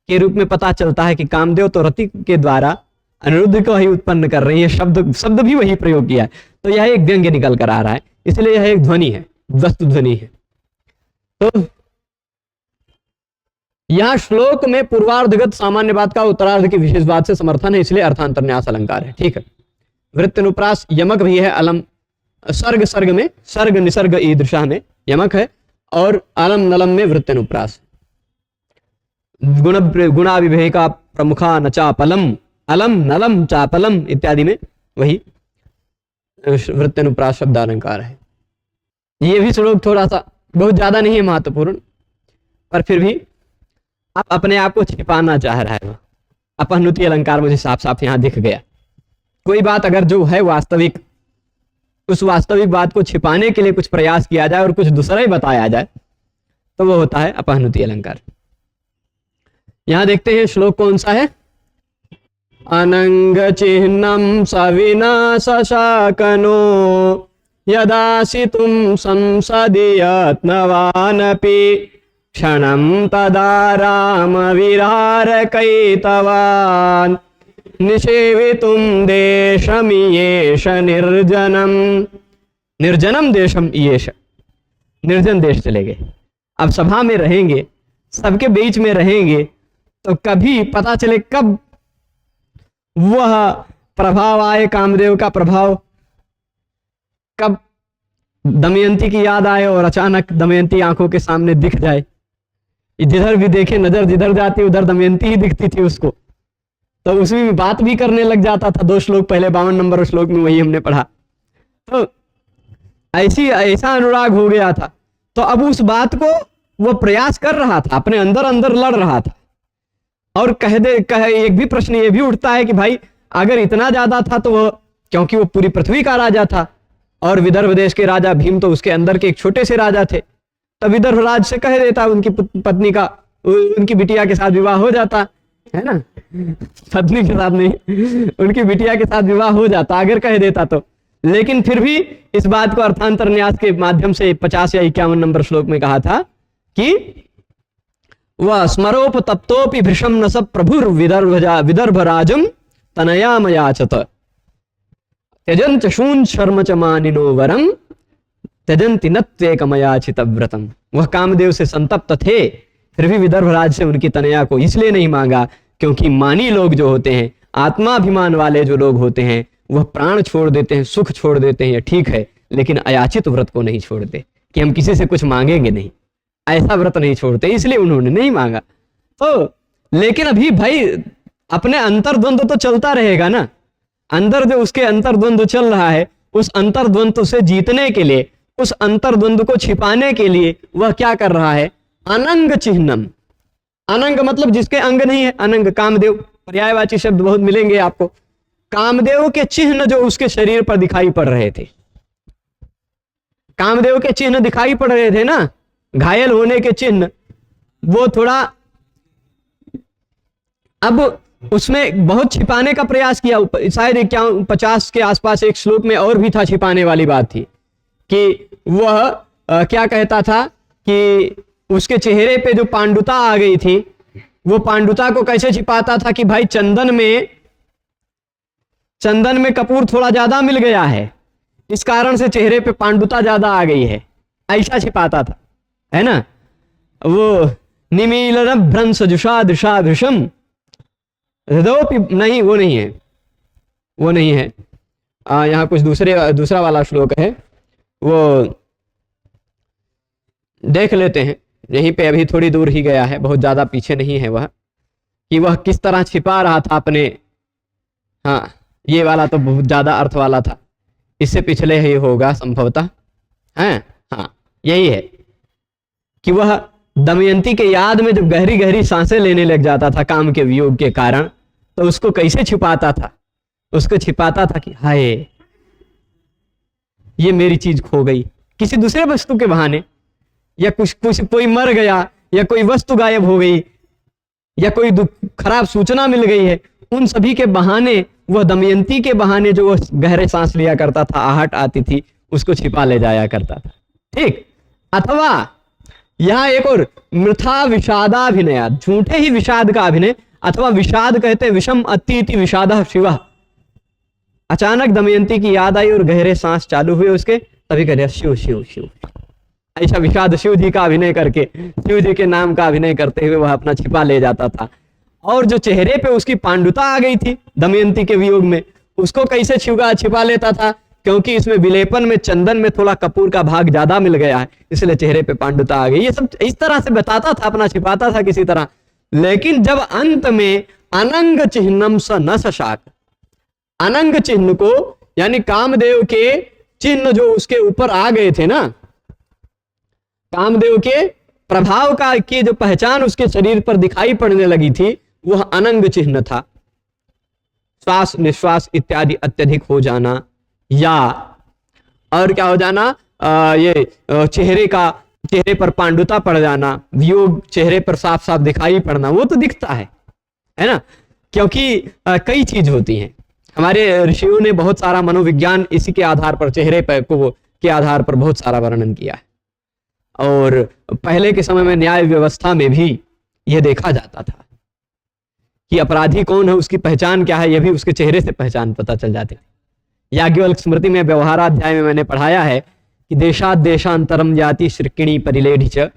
के रूप में पता चलता है कि कामदेव तो रति के द्वारा अनिरुद्ध को ही उत्पन्न कर रही है, शब्द भी वही प्रयोग किया है, तो यह एक व्यंग्य निकल कर आ रहा है, इसलिए यह एक ध्वनि है, वस्तु ध्वनि है। तो यहां श्लोक में पूर्वार्धगत सामान्य बात का उत्तरार्ध की विशेष बात से समर्थन है, इसलिए अर्थांतरन्यास अलंकार है। ठीक है, वृत्तनुप्रास यमक भी है, अलम सर्ग में सर्ग निसर्ग ईदृशा में यमक है, और अलम नलम में वृत्तनुप्रास। गुणा विवेका प्रमुखा न चापलम, अलम नलम चापलम इत्यादि में वही वृत्तनुप्रास शब्दालंकार है। ये भी श्लोक थोड़ा सा बहुत ज्यादा नहीं है महत्वपूर्ण, पर फिर भी आप अपने आप को छिपाना चाह रहा है। अपहनुति अलंकार मुझे साफ साफ यहां दिख गया। कोई बात अगर जो है वास्तविक, उस वास्तविक बात को छिपाने के लिए कुछ प्रयास किया जाए और कुछ दूसरा ही बताया जाए, तो वो होता है अपहनुति अलंकार। यहां देखते हैं श्लोक कौन सा है। अनंग चिह्नम सविनाश शाकनो यदासि तुम संसदि यत्नवानपि क्षणं तदा राम विरार कैतवान् निषेवितुं देशमियेष निर्जनम। निर्जनम देशम येष, निर्जन देश चले गए। अब सभा में रहेंगे, सबके बीच में रहेंगे, तो कभी पता चले कब वह प्रभाव आए, कामदेव का प्रभाव, कब दमयंती की याद आए और अचानक दमयंती आंखों के सामने दिख जाए। जिधर भी देखे नजर जिधर जाती उधर दमयंती ही दिखती थी उसको, तो उसमें बात भी करने लग जाता था। 2 श्लोक पहले 52 नंबर श्लोक में वही हमने पढ़ा। तो ऐसा अनुराग हो गया था। तो अब उस बात को वो प्रयास कर रहा था, अपने अंदर अंदर लड़ रहा था। और एक भी प्रश्न ये भी उठता है कि भाई अगर इतना ज्यादा था तो वह, क्योंकि वो पूरी पृथ्वी का राजा था और विदर्भ देश के राजा भीम तो उसके अंदर के एक छोटे से राजा थे, तो विदर्भ राज से कह देता उनकी पत्नी का, उनकी बिटिया के साथ विवाह हो जाता है ना, पत्नी के साथ नहीं, उनकी बिटिया के साथ विवाह हो जाता अगर कह देता तो। लेकिन फिर भी इस बात को अर्थांतर न्यास के माध्यम से 50 या 51 नंबर श्लोक में कहा था कि वह स्मरोप तप्तोपि भृशम न सब प्रभुर विदर्भ राजम तनयामयाचत त्यजंत शून शर्म च मानिनो वरम त्यजंति नत्वेकमयाचित व्रतम। वह कामदेव से संतप्त थे, फिर भी विदर्भ राज से उनकी तनया को इसलिए नहीं मांगा क्योंकि मानी लोग जो होते हैं, आत्माभिमान वाले जो लोग होते हैं, वह प्राण छोड़ देते हैं, सुख छोड़ देते हैं, ये ठीक है, लेकिन अयाचित व्रत को नहीं छोड़ते कि हम किसी से कुछ मांगेंगे नहीं, ऐसा व्रत नहीं छोड़ते, इसलिए उन्होंने नहीं मांगा। तो लेकिन अभी भाई अपने अंतर्द्वंद तो चलता रहेगा ना, अंदर जो उसके अंतर्द्वंद चल रहा है, उस अंतर्द्वंद से जीतने के लिए, उस अंतर्द्वंद को छिपाने के लिए वह क्या कर रहा है, अनंग चिह्नम। अनंग मतलब जिसके अंग नहीं है, अनंग कामदेव, पर्यायवाची शब्द बहुत मिलेंगे आपको। कामदेव के चिन्ह जो उसके शरीर पर दिखाई पड़ रहे थे, कामदेव के चिन्ह दिखाई पड़ रहे थे ना, घायल होने के चिन्ह, वो थोड़ा अब उसमें बहुत छिपाने का प्रयास किया। शायद 50 के आसपास एक श्लोक में और भी था, छिपाने वाली बात थी कि वह क्या कहता था कि उसके चेहरे पे जो पांडुता आ गई थी, वो पांडुता को कैसे छिपाता था कि भाई चंदन में कपूर थोड़ा ज्यादा मिल गया है, इस कारण से चेहरे पे पांडुता ज्यादा आ गई है, ऐसा छिपाता था, है ना। वो निमीलन भ्रंश जुषा दृशा भृशम नहीं, वो नहीं है, वो नहीं है। यहाँ कुछ दूसरा वाला श्लोक है, वो देख लेते हैं, यहीं पे अभी थोड़ी दूर ही गया है, बहुत ज्यादा पीछे नहीं है वह, कि वह किस तरह छिपा रहा था अपने। हाँ, ये वाला तो बहुत ज्यादा अर्थ वाला था, इससे पिछले ही होगा संभवतः, है। हाँ, यही है कि वह दमयंती के याद में जब गहरी गहरी सांसें लेने लग जाता था काम के वियोग के कारण, तो उसको कैसे छिपाता था, उसको छिपाता था कि हाय ये मेरी चीज खो गई, किसी दूसरे वस्तु के बहाने, या कुछ कोई मर गया, या कोई वस्तु गायब हो गई, या कोई खराब सूचना मिल गई है, उन सभी के बहाने, वह दमयंती के बहाने जो वह गहरे सांस लिया करता था, आहट आती थी, उसको छिपा ले जाया करता था। ठीक, अथवा यहाँ एक और मृथा विषादाभिनया, झूठे ही विषाद का अभिनय, अथवा विषाद कहते विषम अतीति विषाद शिव। अचानक दमयंती की याद आई और गहरे सांस चालू हुए उसके, तभी कह रहे शिव शिव शिव। ऐसा विषाद शिव जी का अभिनय करके, शिव जी के नाम का अभिनय करते हुए वह अपना छिपा ले जाता था। और जो चेहरे पे उसकी पांडुता आ गई थी दमयंती के वियोग में, उसको कैसे छिपा लेता था, क्योंकि इसमें विलेपन में चंदन में थोड़ा कपूर का भाग ज्यादा मिल गया है, इसलिए चेहरे पे पांडुता आ गई। ये सब इस तरह से बताता था, अपना छिपाता था किसी तरह। लेकिन जब अंत में अनंग चिन्हम स न सशाक, अनंग चिन्ह को यानी कामदेव के चिन्ह जो उसके ऊपर आ गए थे ना, कामदेव के प्रभाव का की जो पहचान उसके शरीर पर दिखाई पड़ने लगी थी, वह अनंग चिन्ह था। श्वास निश्वास इत्यादि अत्यधिक हो जाना, या और क्या हो जाना, ये चेहरे पर पांडुता पड़ जाना, वियोग चेहरे पर साफ साफ दिखाई पड़ना, वो तो दिखता है ना, क्योंकि कई चीज होती हैं। हमारे ऋषियों ने बहुत सारा मनोविज्ञान इसी के आधार पर, चेहरे पर के आधार पर बहुत सारा वर्णन किया है। और पहले के समय में न्याय व्यवस्था में भी यह देखा जाता था कि अपराधी कौन है, उसकी पहचान क्या है, यह भी उसके चेहरे से पहचान पता चल जाती थी। याज्ञवल्क्य स्मृति में व्यवहाराध्याय में मैंने पढ़ाया है कि देशाद देशांतरम जाति श्रिकिणी परिलेढ़ च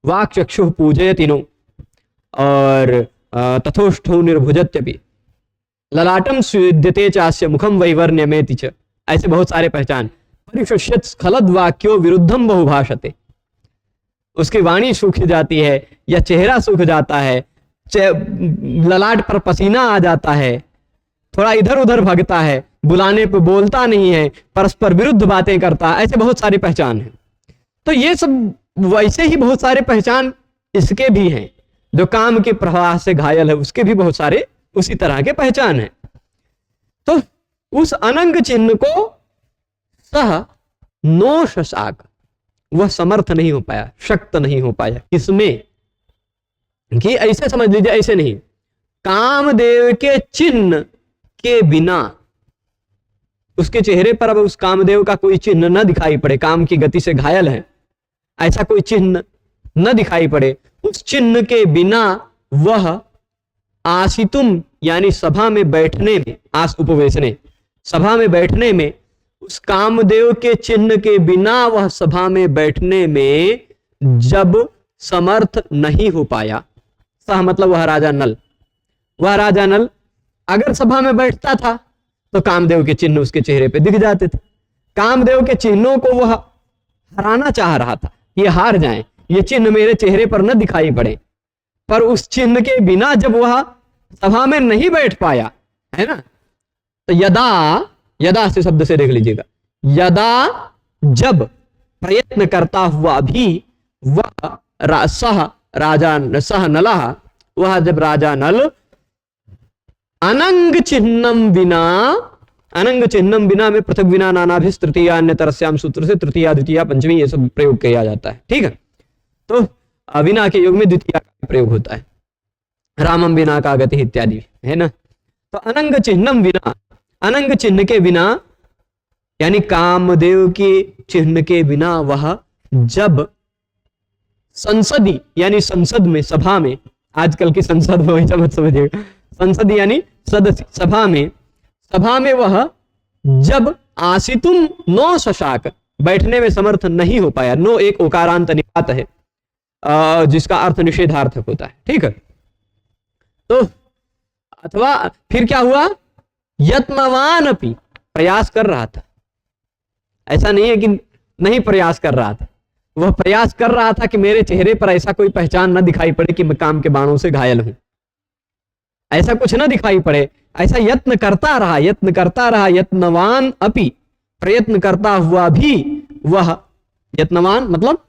वाक् चक्षुः पूजयतिनो और तथोष्ठो निर्भुजत्यपि ललाटम स्विद्यते चास्य मुखम वैवर्ण्यमेति च। ऐसे बहुत सारे पहचान। परिशुष्यत स्खलद वाक्यो विरुद्धम बहुभाषते, उसकी वाणी सूख जाती है या चेहरा सूख जाता है, ललाट पर पसीना आ जाता है, थोड़ा इधर उधर भगता है, बुलाने पे बोलता नहीं है, परस्पर विरुद्ध बातें करता है, ऐसे बहुत सारी पहचान है। तो ये सब वैसे ही बहुत सारे पहचान इसके भी हैं। जो काम के प्रवाह से घायल है उसके भी बहुत सारे उसी तरह के पहचान है। तो उस अनंग चिन्ह को सह नो शशाक, वह समर्थ नहीं हो पाया, शक्त नहीं हो पाया। किसमें? कि ऐसे समझ लीजिए, ऐसे नहीं, कामदेव के चिन्ह के बिना, उसके चेहरे पर अब उस कामदेव का कोई चिन्ह न दिखाई पड़े, काम की गति से घायल है, ऐसा कोई चिन्ह न दिखाई पड़े, उस चिन्ह के बिना वह आसितुम यानी सभा में बैठने में, आस उपवेशने, सभा में बैठने में, उस कामदेव के चिन्ह के बिना वह सभा में बैठने में जब समर्थ नहीं हो पाया, सह मतलब वह राजा नल, वह राजा नल अगर सभा में बैठता था तो कामदेव के चिन्ह उसके चेहरे पे दिख जाते थे। कामदेव के चिन्हों को वह हराना चाह रहा था, ये हार जाएं, ये चिन्ह मेरे चेहरे पर न दिखाई पड़े, पर उस चिन्ह के बिना जब वह सभा में नहीं बैठ पाया, है ना, तो यदा से शब्द से देख लीजिएगा, यदा जब प्रयत्न करता हुआ भी वह सह नलः, वह जब राजा नल अनंग चिन्हम बिना में पृथक बिना नानाभिस तृतीया अन्यतरस्याम सूत्र से तृतीया द्वितीया पंचमी ये सब प्रयोग किया जाता है। ठीक है, तो बिना के योग में द्वितीया का प्रयोग होता है, रामम बिना का गति इत्यादि, है ना। तो अनंग चिन्हम बिना, अनंग चिन्ह के बिना यानी कामदेव के चिन्ह के बिना वह जब संसदी यानी संसद में, सभा में, आजकल की संसद में वैसा मत समझिएगा, संसद यानी सदस्य, सभा में वह जब आसितुम नो शशाक, बैठने में समर्थ नहीं हो पाया। नो एक ओकारांत निपात है जिसका अर्थ निषेधार्थक होता है। ठीक है, तो अथवा फिर क्या हुआ, यत्नवान अपि, प्रयास कर रहा था, ऐसा नहीं है कि नहीं प्रयास कर रहा था, वह प्रयास कर रहा था कि मेरे चेहरे पर ऐसा कोई पहचान न दिखाई पड़े कि मैं काम के बाणों से घायल हूं, ऐसा कुछ न दिखाई पड़े, ऐसा यत्न करता रहा, यत्नवान अपि, प्रयत्न करता हुआ भी वह, यत्नवान मतलब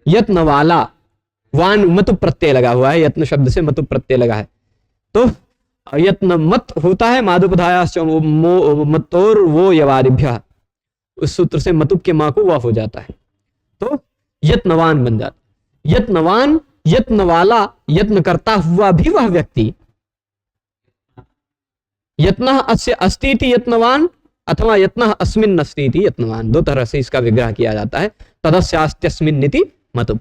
यत्न वाला, वान मतु प्रत्यय लगा हुआ है, यत्न शब्द से मतु प्रत्यय लगा है, तो यत्न मत होता है मादुपधायाश्च मतोर वो यवादिभ्यः, उस सूत्र से मतुप के मां को वह हो जाता है, तो यत्नवान बन जाता, यत्नवान, यत्न वाला, यत्न करता हुआ भी वह व्यक्ति, यत्नः अस्य अस्ति इति यत्नवान अथवा यत्नः अस्मिन् अस्ति इति यत्नवान, दो तरह से इसका विग्रह किया जाता है। तदस्यास्त्यस्मिन् इति मतुप,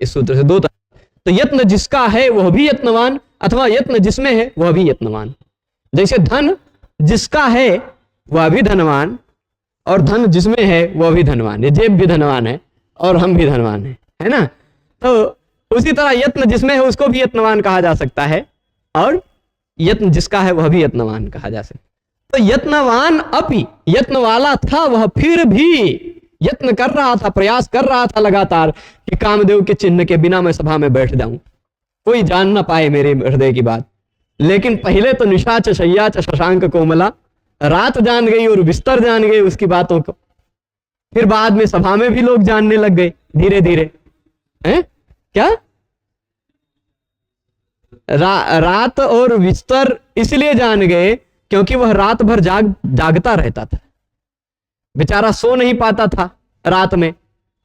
इस सूत्र से दो तरह। तो यत्न जिसका है वह भी यत्नवान, अथवा यत्न जिसमें है वह भी यत्नवान। जैसे धन जिसका है वह भी धनवान, और धन जिसमें है वह भी धनवान। ये जेब भी धनवान है और हम भी धनवान है ना। तो उसी तरह यत्न जिसमें है उसको भी यत्नवान कहा जा सकता है, और यत्न जिसका है वह भी यत्नवान कहा जा सकता है। तो यत्नवान अपि, यत्न वाला था वह, फिर भी यत्न कर रहा था, प्रयास कर रहा था लगातार कि कामदेव के चिन्ह के बिना मैं सभा में बैठ जाऊं, कोई जान ना पाए मेरे हृदय की बात। लेकिन पहले तो निशाच शय्याच शशांक कोमला, रात जान गई और बिस्तर जान गए उसकी बातों को। फिर बाद में सभा में भी लोग जानने लग गए धीरे धीरे। हैं क्या? रात और बिस्तर इसलिए जान गए क्योंकि वह रात भर जागता रहता था, बेचारा सो नहीं पाता था रात में।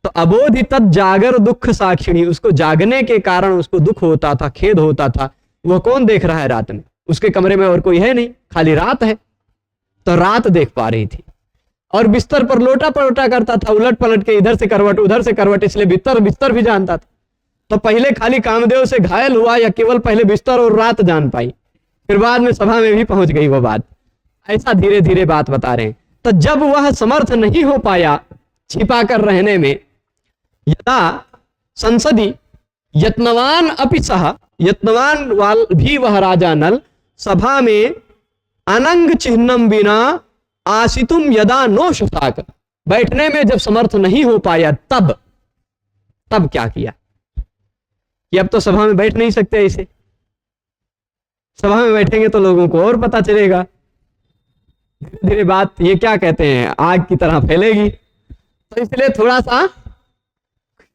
तो अबोधि तत् जागर दुख साक्षिणी, उसको जागने के कारण उसको दुख होता था, खेद होता था। वह कौन देख रहा है रात में? उसके कमरे में और कोई है नहीं, खाली रात है, तो रात देख पा रही थी। और बिस्तर पर लोटा पलटा करता था, उलट पलट के इधर से करवट उधर से करवट, इसलिए बिस्तर भी जानता था। तो पहले खाली कामदेव से घायल हुआ या केवल पहले बिस्तर और रात जान पाई, फिर बाद में सभा में भी पहुंच गई वो बात। ऐसा धीरे धीरे बात बता रहे हैं। तो जब वह समर्थ नहीं हो पाया छिपा कर रहने में, यदा संसदी यत्नवान अपि सह, यत्नवान वाल भी वह राजा नल, सभा में अनंग चिन्हम बिना आसितुम यदा नो शशाक, बैठने में जब समर्थ नहीं हो पाया तब क्या किया कि अब तो सभा में बैठ नहीं सकते ऐसे, सभा में बैठेंगे तो लोगों को और पता चलेगा, धीरे धीरे बात ये क्या कहते हैं आग की तरह फैलेगी। तो इसलिए थोड़ा सा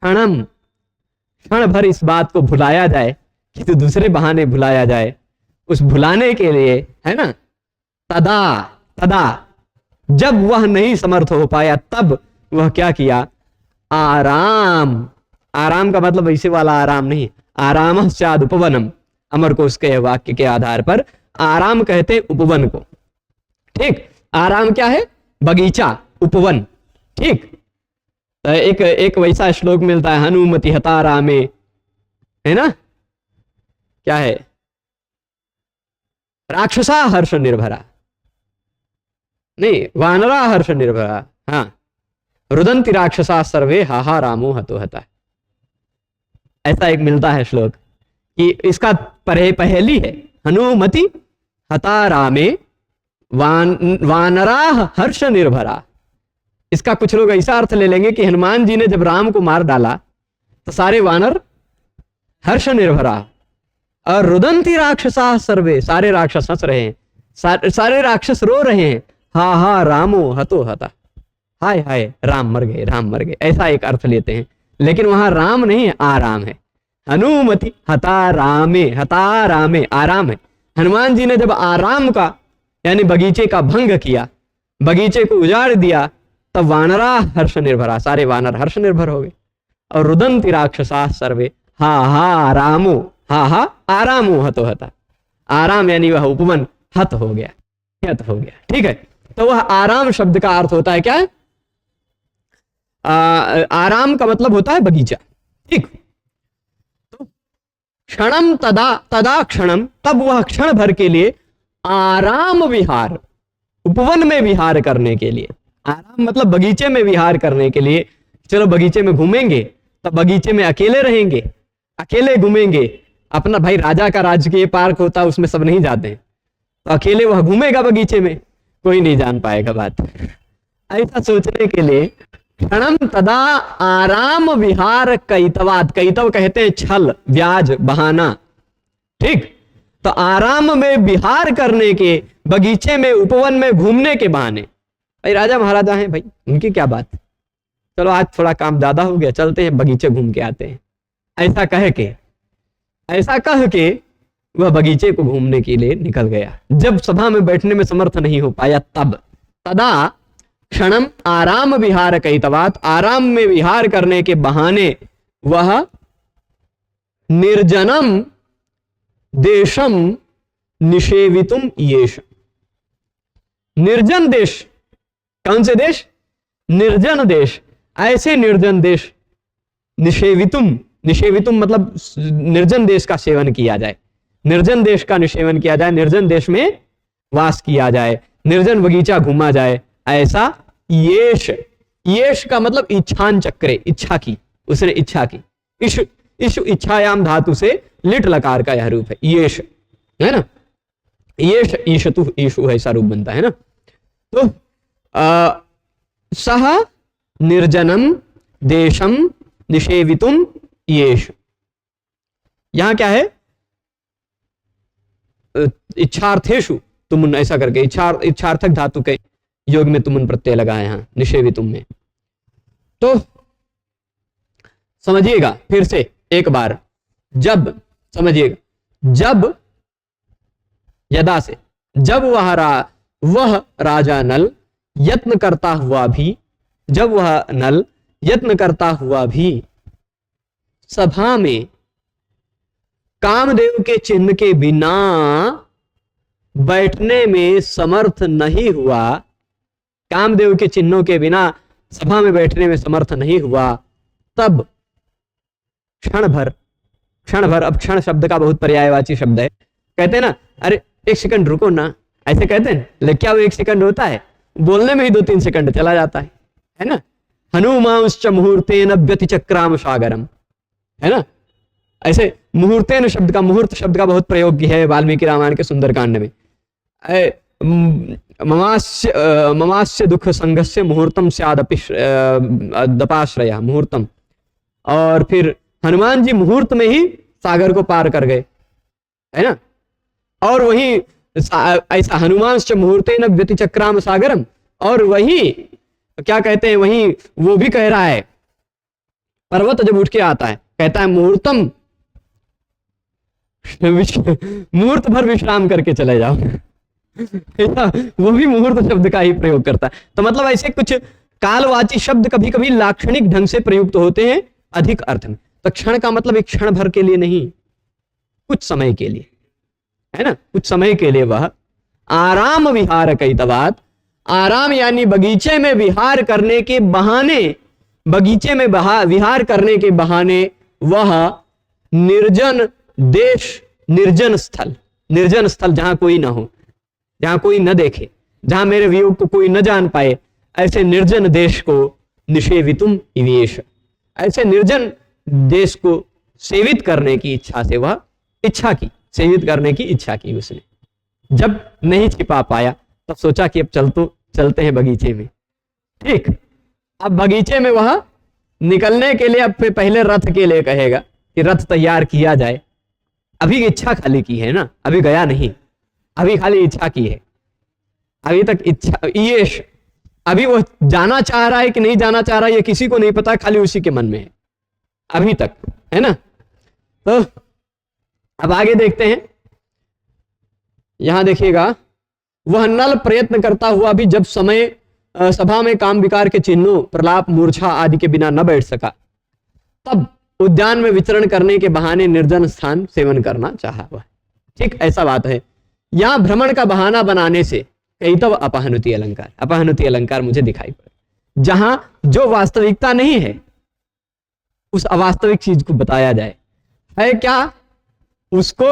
क्षण भर इस बात को भुलाया जाए कि तो दूसरे बहाने भुलाया जाए। उस भुलाने के लिए है ना, तदा जब वह नहीं समर्थ हो पाया तब वह क्या किया? आराम का मतलब ऐसे वाला आराम नहीं, आराम स्याद उपवनम, अमर को उसके वाक्य के आधार पर आराम कहते उपवन को। ठीक, आराम क्या है? बगीचा, उपवन। ठीक, एक वैसा श्लोक मिलता है, हनुमति हतारामे, है ना, क्या है? राक्षसा हर्ष निर्भरा, नहीं, वानरा हर्ष निर्भरा, हाँ, रुदंति राक्षसा सर्वे हाहा रामो हतो हता। ऐसा एक मिलता है श्लोक कि इसका पहली है हनुमति हतारामे वानरा हर्ष निर्भरा। इसका कुछ लोग ऐसा अर्थ ले लेंगे कि हनुमान जी ने जब राम को मार डाला तो सारे वानर हर्ष निर्भरा, और रुदंती राक्षसा सर्वे, सारे राक्षस हंस रहे हैं, सारे राक्षस रो रहे हैं, हा हा रामो हतो हता, हाय हाय राम मर गए, राम मर गए, ऐसा एक अर्थ लेते हैं। लेकिन वहां राम नहीं है, आराम है। हनुमति हतारामे, हतारामे आराम है। हनुमान जी ने जब आराम का यानी बगीचे का भंग किया, बगीचे को उजाड़ दिया, तब वानरा हर्ष निर्भरा, सारे वानर हर्ष निर्भर हो गए। और रुदंति राक्षसा सर्वे हा हा रामो, हा हा आरामो हतो हता, आराम यानी वह उपवन हत हो गया, हत हो गया। ठीक है, तो वह आराम शब्द का अर्थ होता है क्या? आराम का मतलब होता है बगीचा। ठीक, तो क्षणम तदा क्षणम, तब वह क्षण भर के लिए आराम विहार, उपवन में विहार करने के लिए, आराम मतलब बगीचे में विहार करने के लिए। चलो बगीचे में घूमेंगे, तब बगीचे में अकेले रहेंगे, अकेले घूमेंगे। अपना भाई राजा का राजकीय पार्क होता है, उसमें सब नहीं जाते हैं, तो अकेले वह घूमेगा बगीचे में, कोई नहीं जान पाएगा बात। ऐसा सोचने के लिए क्षणम तदा आराम विहार कैतवात, कैतव कहते हैं छल, ब्याज, बहाना। ठीक, तो आराम में विहार करने के, बगीचे में उपवन में घूमने के बहाने, भाई राजा महाराजा हैं भाई, उनकी क्या बात, चलो आज थोड़ा काम ज्यादा हो गया, चलते हैं बगीचे घूम के आते हैं, ऐसा कह के वह बगीचे को घूमने के लिए निकल गया। जब सभा में बैठने में समर्थ नहीं हो पाया तब तदा क्षणम आराम विहार कैतवात, आराम में विहार करने के बहाने वह निर्जनम देशम निषेवितुम येष, निर्जन देश, कौन से देश? निर्जन देश, ऐसे निर्जन देश, निषेवितुम निषेवितुम मतलब निर्जन देश का सेवन किया जाए, निर्जन देश का निषेवन किया जाए, निर्जन देश में वास किया जाए, निर्जन बगीचा घूमा जाए, ऐसा येष, येष का मतलब इच्छान चक्रे, इच्छा की, उसने इच्छा की, इश इच्छायाम धातु से लिट लकार का यह रूप है येष, है ना, येष ईशतु, ईशु ऐसा रूप बनता है ना। तो सह निर्जनम देशम निषेवितुम येष, यहां क्या है, इच्छार्थेषु तुमुन ऐसा करके इच्छार्थक धातु के योग में तुमुन प्रत्यय लगा है यहां निषेवितुम में। तो समझिएगा फिर से एक बार, जब समझिएगा, जब यदा से, जब वह राजा नल यत्न करता हुआ भी, जब वह नल यत्न करता हुआ भी सभा में कामदेव के चिन्ह के बिना बैठने में समर्थ नहीं हुआ, कामदेव के चिन्हों के बिना सभा में बैठने में समर्थ नहीं हुआ, तब क्षण भर, क्षण भर, अब क्षण शब्द का बहुत पर्यायवाची शब्द है, कहते हैं ना, अरे एक सेकंड रुको ना, ऐसे कहते हैं, लेकिन क्या वो एक सेकंड होता है, बोलने में ही 2-3 सेकंड चला जाता है ना। हनुमांश्च मुहूर्तेन व्यतिचक्राम सागरम, है ना, ऐसे मुहूर्तेन शब्द का, मुहूर्त शब्द का बहुत प्रयोग है वाल्मीकि रामायण के सुंदरकांड में। ममास्य दुख संघस्य मुहूर्तम स्यादपि दपाश्रय, मुहूर्तम, और फिर हनुमान जी मुहूर्त में ही सागर को पार कर गए, है ना। और वही ऐसा हनुमांश्च मुहूर्तेन व्यतिचक्राम सागरम, और वही क्या कहते हैं, वही वो भी कह रहा है, पर्वत जब उठ के आता है कहता है मुहूर्तम, मुहूर्त भर विश्राम करके चले जाओ वो भी मुहूर्त शब्द का ही प्रयोग करता है। तो मतलब ऐसे कुछ कालवाची शब्द कभी कभी लाक्षणिक ढंग से प्रयुक्त होते हैं अधिक अर्थ में। तो क्षण का मतलब एक क्षण भर के लिए नहीं, कुछ समय के लिए, है ना, कुछ समय के लिए वह आराम विहार कैतवात, आराम यानी बगीचे में विहार करने के बहाने, बगीचे में विहार करने के बहाने वह निर्जन देश, निर्जन स्थल, निर्जन स्थल जहां कोई ना हो, जहां कोई न देखे, जहां मेरे वियोग को कोई न जान पाए, ऐसे निर्जन देश को निषेवितुम इवेश, ऐसे निर्जन देश को सेवित करने की इच्छा से वह इच्छा की, सेवित करने की इच्छा की उसने। जब नहीं छिपा पाया तब सोचा कि अब चलते हैं बगीचे में, ठीक। अब बगीचे में वह निकलने के लिए अब पहले रथ के लिए कहेगा कि रथ तैयार किया जाए। अभी इच्छा खाली की है ना, अभी गया नहीं, अभी खाली इच्छा की है, अभी तक इच्छा, ये अभी वो जाना चाह रहा है कि नहीं जाना चाह रहा है ये किसी को नहीं पता, खाली उसी के मन में है अभी तक, है ना। तो अब आगे देखते हैं, यहां देखिएगा, वह नल प्रयत्न करता हुआ भी जब समय सभा में काम विकार के चिन्हों, प्रलाप, मूर्छा आदि के बिना न बैठ सका, तब उद्यान में विचरण करने के बहाने निर्जन स्थान सेवन करना चाहा वह, ठीक, ऐसा बात है। यहां भ्रमण का बहाना बनाने से कई तब अपहनुति अलंकार, अपहनुति अलंकार मुझे दिखाई पड़े, जहां जो वास्तविकता नहीं है उस अवास्तविक चीज को बताया जाए, है क्या, उसको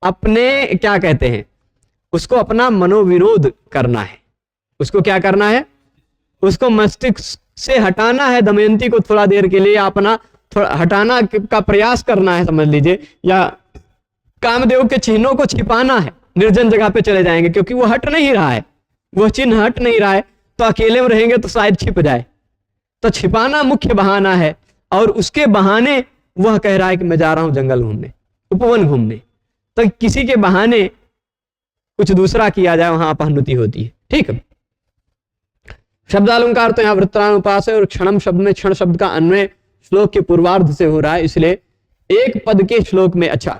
अपने क्या कहते हैं, उसको अपना मनोविरोध करना है, उसको क्या करना है, उसको मस्तिष्क से हटाना है, दमयंती को थोड़ा देर के लिए अपना थोड़ा हटाना का प्रयास करना है, समझ लीजिए, या कामदेव के चिन्हों को छिपाना है, निर्जन जगह पे चले जाएंगे क्योंकि वो हट नहीं रहा है, वो चिन्ह हट नहीं रहा है, तो अकेले में रहेंगे तो शायद छिप जाए, तो छिपाना मुख्य बहाना है। और उसके बहाने वह कह रहा है कि मैं जा रहा हूं जंगल घूमने, उपवन घूमने, तो किसी के बहाने कुछ दूसरा किया जाए, वहां अपहनुति होती है, ठीक। शब्दालंकार तो यहाँ वृत्रानुपास है, और क्षणम शब्द में क्षण शब्द का अन्वय श्लोक के पूर्वार्ध से हो रहा है, इसलिए एक पद के श्लोक में, अच्छा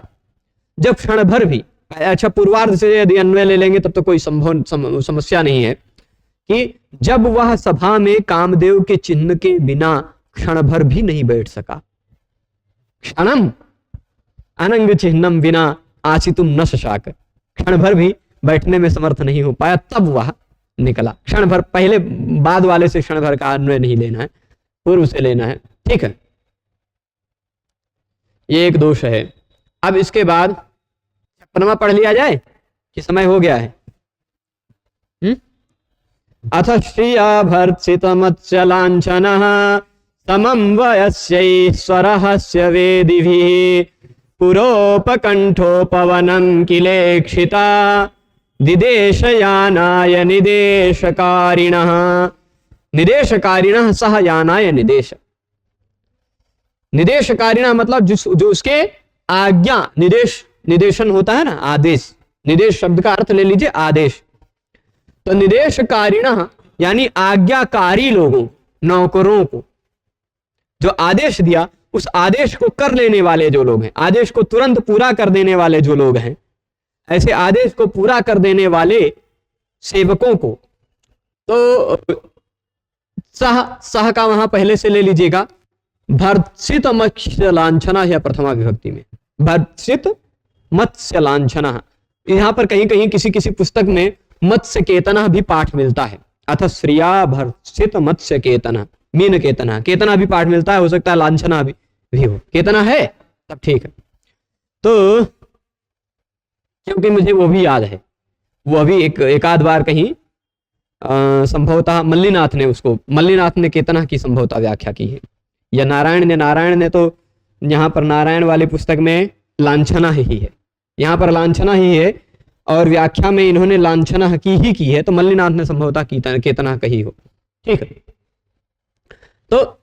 जब क्षण भर भी, अच्छा पूर्वार्ध से यदि अन्वय ले लेंगे तब तो कोई समस्या नहीं है, कि जब वह सभा में कामदेव के चिन्ह के बिना क्षण भर भी नहीं बैठ सका, क्षणम अनंग चिन्हम बिना आसितुम न शशाक, क्षण भर भी बैठने में समर्थ नहीं हो पाया, तब वह निकला। क्षण भर, पहले बाद वाले से क्षण भर का अन्वय नहीं लेना है, पूर्व से लेना है, ठीक है। ये एक दोष है। अब इसके बाद 56वां पढ़ लिया जाए कि समय हो गया है। अथ श्रिया भर्त्सित मत्स्य लांछनः समं वयस्यैश्वरस्य वेदिभिः पुरोपकण्ठोपवनं किलेक्षिता दिदेशयानाय निदेशकारिणः। निदेशकारिणः सह यानाय निदेश। निदेशकारिणः मतलब जो उसके आज्ञा, निदेशन होता है ना, आदेश। निदेश शब्द का अर्थ ले लीजिए आदेश। तो निदेशकारिणः यानी आज्ञाकारी लोगों, नौकरों को जो आदेश दिया उस आदेश को कर लेने वाले जो लोग हैं, आदेश को तुरंत पूरा कर देने वाले जो लोग हैं, ऐसे आदेश को पूरा कर देने वाले सेवकों को। तो सह का वहां पहले से ले लीजिएगा। भर्त्सित मत्स्य लांछना है प्रथमा विभक्ति में, भर्त्सित मत्स्य लांछना। यहां पर कहीं कहीं किसी किसी पुस्तक में मत्स्य केतना भी पाठ मिलता है। अथ श्रिया भर्त्सित मत्स्य केतना, मीन केतना, केतना भी पाठ मिलता है, हो सकता है लांछना भी हो। केतना है तब ठीक है। तो क्योंकि मुझे वो भी याद है, वो अभी एक आध बार कहीं संभवतः मल्लीनाथ ने केतना की संभवतः व्याख्या की है, या नारायण ने तो यहाँ पर नारायण वाली पुस्तक में लांछना ही है, यहाँ पर लांछना ही है, और व्याख्या में इन्होंने लांछना की ही की है, तो मल्लीनाथ ने संभवतः केतना कही हो। ठीक है, तो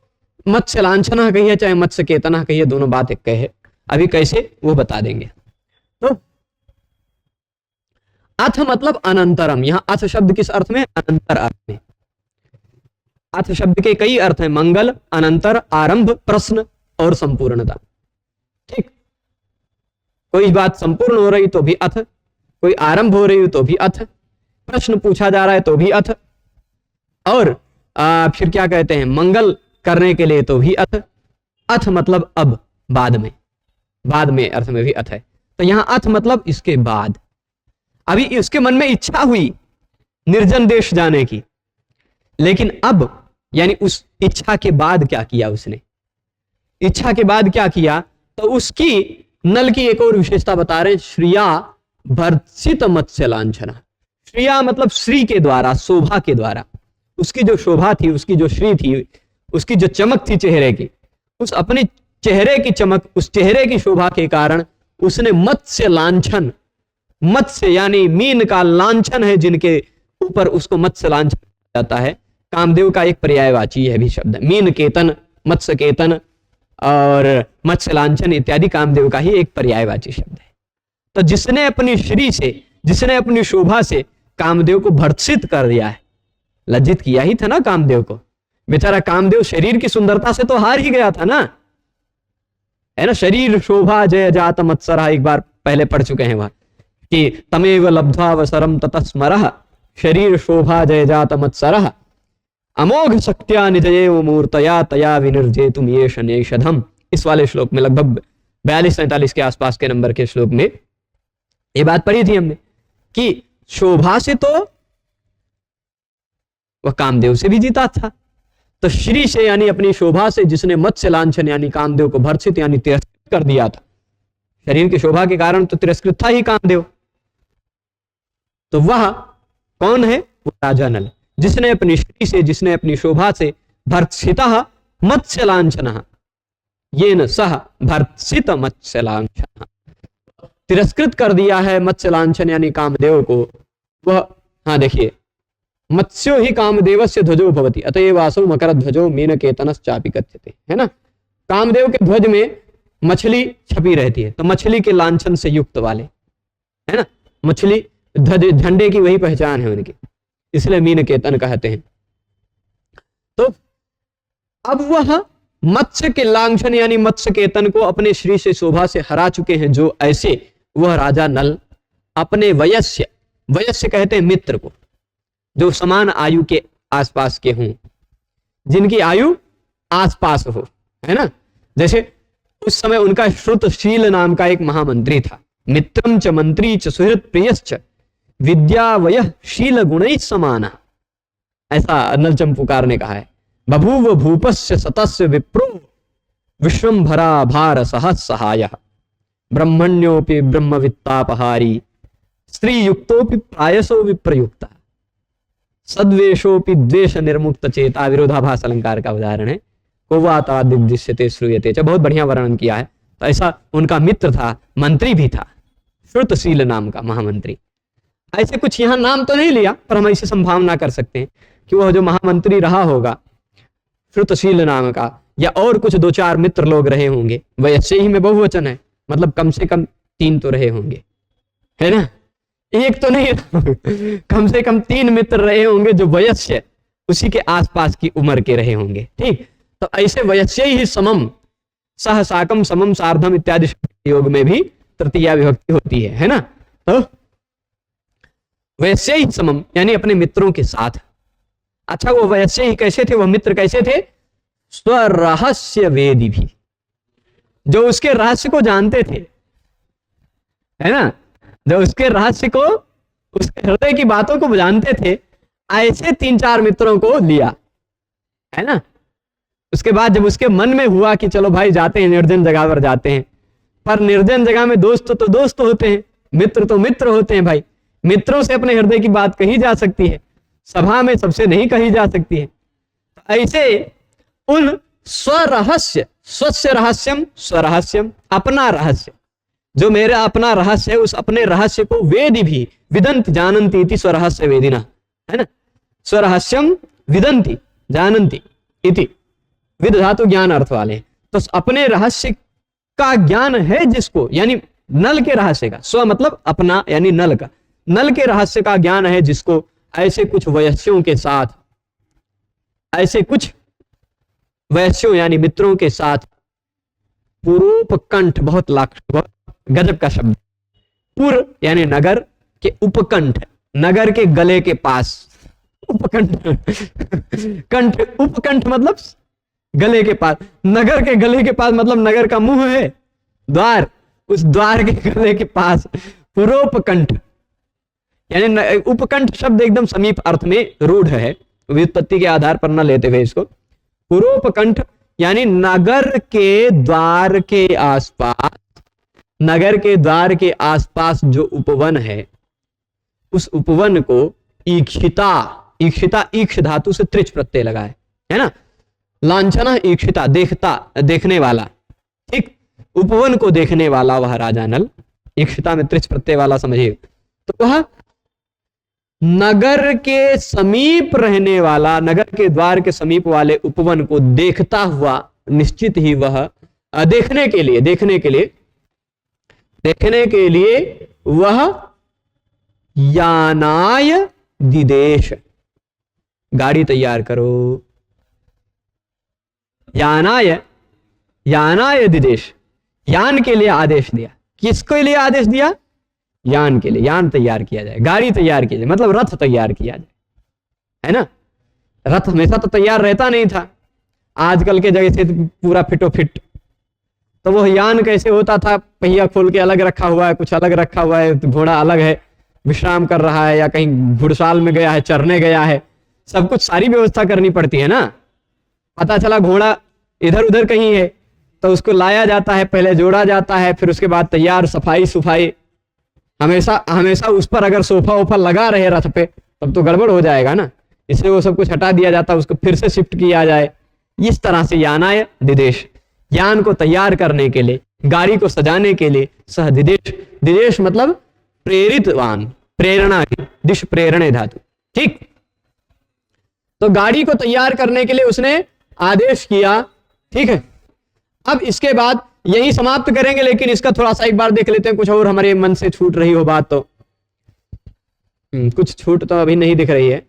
मत्स्य लांछना कही है चाहे मत्स्य केतना कही है, दोनों बात एक है। अभी कैसे वो बता देंगे। तो अथ मतलब अनंतरम, यहां अथ शब्द किस अर्थ में? अनंतर अर्थ में। अथ शब्द के कई अर्थ हैं, मंगल, अनंतर, आरंभ, प्रश्न और संपूर्णता। ठीक, कोई बात संपूर्ण हो रही तो भी अथ, कोई आरंभ हो रही हो तो भी अथ, प्रश्न पूछा जा रहा है तो भी अथ, और फिर क्या कहते हैं, मंगल करने के लिए तो भी अथ। अथ मतलब अब, बाद में अर्थ में भी अथ है। तो यहां अथ मतलब इसके बाद। अभी उसके मन में इच्छा हुई निर्जन देश जाने की, लेकिन अब यानी उस इच्छा के बाद क्या किया उसने, इच्छा के बाद क्या किया, तो उसकी नल की एक और विशेषता बता रहे, श्रिया भर्त्सित मत्स्य लांछना। श्रिया मतलब श्री के द्वारा, शोभा के द्वारा, उसकी जो शोभा थी, उसकी जो श्री थी, उसकी जो चमक थी चेहरे की, उस अपने चेहरे की चमक, उस चेहरे की शोभा के कारण उसने मत्स्य लांछन, मत्स्य यानी मीन का लांछन है जिनके ऊपर, उसको मत्स्य लांछन जाता है। कामदेव का एक पर्यायवाची है भी शब्द, मीन केतन, मत्स्य केतन और मत्स्य लांछन इत्यादि कामदेव का ही एक पर्यायवाची शब्द है। तो जिसने अपनी श्री से, जिसने अपनी शोभा से कामदेव को भर्त्सित कर दिया है, लज्जित किया ही था ना कामदेव को। बेचारा कामदेव शरीर की सुंदरता से तो हार ही गया था ना, है ना। शरीर शोभा जय जात मत्सरा, एक बार पहले पढ़ चुके हैं वहां कि तमेव लब्ध्वावसरम ततस्मरः शरीर शोभा जय जात मत्सरः अमोघ शक्त्या निजयेव मूर्तया तया विनिर्जेतुम ये शनेषधम। इस वाले श्लोक में लगभग 42-43 के आसपास के नंबर के श्लोक में ये बात पढ़ी थी हमने कि शोभा से तो वह कामदेव से भी जीता था। तो श्री से यानी अपनी शोभा से जिसने मत्स्य लांछन यानी कामदेव को भर्त्सित यानी तिरस्कृत कर दिया था, शरीर की शोभा के कारण तो तिरस्कृत था ही कामदेव, तो वह कौन है? वो राजा नल, जिसने अपनी श्री से, जिसने अपनी शोभा से भर्त्सितः मत्स्य लांछनः येन सह भर्त्सित मत्स्य लांछनः, तिरस्कृत कर दिया है मत्स्य लांछन यानी कामदेव को वह। हाँ देखिए, मत्स्यो ही कामदेवस्य ध्वजो भवति अतएव आसौ मकर ध्वजो मीन केतनश्चापि कथ्यते, है ना। कामदेव के ध्वज में मछली छपी रहती है, तो मछली के लांछन से युक्त वाले, है ना। मछली ध्वज झंडे की वही पहचान है उनकी, इसलिए मीन केतन कहते हैं। तो अब वह मत्स्य के लांछन यानी मत्स्य केतन को अपने श्री से शोभा से हरा चुके हैं जो ऐसे, वह राजा नल अपने वयस्य, वयस्य कहते हैं मित्र को, जो समान आयु के आसपास के हों, जिनकी आयु आसपास हो, है ना। जैसे उस समय उनका श्रुतशील नाम का एक महामंत्री था, मित्रम च मंत्री च सुहृद प्रियश्च विद्या वयः शील गुणैः समानः, ऐसा नल चंपूकार ने कहा है। बभूव भूपस्य सतस्य विप्रो विश्वंभरा भार सहस्सहाय ब्रह्मण्योपि ब्रह्मवित्तापहारी स्त्रीयुक्तोपि प्रायसो विप्रयुक्ता सद्वेषोपि द्वेष निर्मुक्त चेता। विरोधाभास अलंकार का उदाहरण है। कोवाता दिग्दृश्यते श्रूयते च, बहुत बढ़िया वर्णन किया है। तो ऐसा उनका मित्र था, मंत्री भी था, श्रुतशील नाम का महामंत्री। ऐसे कुछ यहाँ नाम तो नहीं लिया, पर हम ऐसे संभावना कर सकते हैं कि वह जो महामंत्री रहा होगा श्रुतशील नाम का, या और कुछ दो चार मित्र लोग रहे होंगे। वैसे ही में बहुवचन है, मतलब कम से कम 3 तो रहे होंगे, है ना, एक तो नहीं कम से कम 3 मित्र रहे होंगे जो वयस्य उसी के आसपास की उम्र के रहे होंगे। ठीक, तो ऐसे वयस्य ही समम सह साकम समम सार्धम इत्यादि योग में भी तृतीया विभक्ति होती है ना। तो वैसे ही समम यानी अपने मित्रों के साथ। अच्छा, वो वैसे ही कैसे थे, वह मित्र कैसे थे? स्वरहस्य वेदी भी, जो उसके रहस्य को जानते थे, है ना, जो उसके रहस्य को, उसके हृदय की बातों को जानते थे, ऐसे 3-4 मित्रों को लिया, है ना। उसके बाद जब उसके मन में हुआ कि चलो भाई जाते हैं, निर्जन जगह पर जाते हैं, पर निर्जन जगह में दोस्त तो दोस्त होते हैं, मित्र तो मित्र होते हैं भाई। मित्रों से अपने हृदय की बात कही जा सकती है, सभा में सबसे नहीं कही जा सकती है। तो ऐसे उन स्वरहस्य, स्वस्य रहस्यम स्वरहस्यम, अपना रहस्य, जो मेरा अपना रहस्य है, उस अपने रहस्य को वेदी भी विदंत जानन्ति इति स्वरहस्य वेदिना, है ना। स्वरहस्यम विदंति जानन्ति इति, विद धातु ज्ञान अर्थ वाले। तो अपने रहस्य का ज्ञान है जिसको, यानी नल के रहस्य का, स्व मतलब अपना यानी नल का, नल के रहस्य का ज्ञान है जिसको, ऐसे कुछ वयस्यों के साथ, ऐसे कुछ वयस्यों यानी मित्रों के साथ, पुरोपकंठ, बहुत गजब का शब्द, पुर यानी नगर के, उपकंठ नगर के गले के पास, उपकंठ कंठ, उपकंठ मतलब गले के पास, नगर के गले के पास मतलब नगर का मुंह है, द्वार, उस द्वार के गले के पास पुरोपकंठ, यानी उपकंठ शब्द एकदम समीप अर्थ में रूढ़ है, व्युत्पत्ति के आधार पर न लेते हुए इसको। पुरोपकंठ यानी नगर के द्वार के आसपास, नगर के द्वार के आसपास जो उपवन है, उस उपवन को ईक्षिता, ईक्षिता ईक्ष धातु से त्रिच प्रत्यय लगा है ना, लांछना ईक्षिता, देखता, देखने वाला, ठीक, उपवन को देखने वाला वह राजा नल, ईक्षिता में त्रिच प्रत्यय वाला समझिए। तो वह नगर के समीप रहने वाला, नगर के द्वार के समीप वाले उपवन को देखता हुआ, निश्चित ही वह देखने के लिए वह यानाय दिदेश, गाड़ी तैयार करो, यानाय दिदेश, यान के लिए आदेश दिया। किसके लिए आदेश दिया? यान के लिए, यान तैयार किया जाए, गाड़ी तैयार की जाए, मतलब रथ तैयार किया जाए, है ना। रथ हमेशा तो तैयार रहता नहीं था, आजकल के जगह से पूरा फिटो फिट। तो वो यान कैसे होता था? पहिया खोल के अलग रखा हुआ है, कुछ अलग रखा हुआ है, घोड़ा अलग है, विश्राम कर रहा है, या कहीं घुड़साल में गया है, चरने गया है, सब कुछ सारी व्यवस्था करनी पड़ती है ना। पता चला घोड़ा इधर उधर कहीं है, तो उसको लाया जाता है, पहले जोड़ा जाता है, फिर उसके बाद तैयार, सफाई सुफाई, हमेशा उस पर अगर सोफा वोफा लगा रहे रथ पे, तब तो गड़बड़ हो जाएगा ना, इसलिए वो सब कुछ हटा दिया जाता है, उसको फिर से शिफ्ट किया जाए। इस तरह से यानाय दिदेश, यान को तैयार करने के लिए, गाड़ी को सजाने के लिए, सह दिदेश, दिदेश मतलब प्रेरितवान, प्रेरणा की, दिश प्रेरणे धातु, ठीक। तो गाड़ी को तैयार करने के लिए उसने आदेश किया, ठीक है। अब इसके बाद यही समाप्त करेंगे, लेकिन इसका थोड़ा सा एक बार देख लेते हैं, कुछ और हमारे मन से छूट रही हो बात तो। कुछ छूट तो अभी नहीं दिख रही है।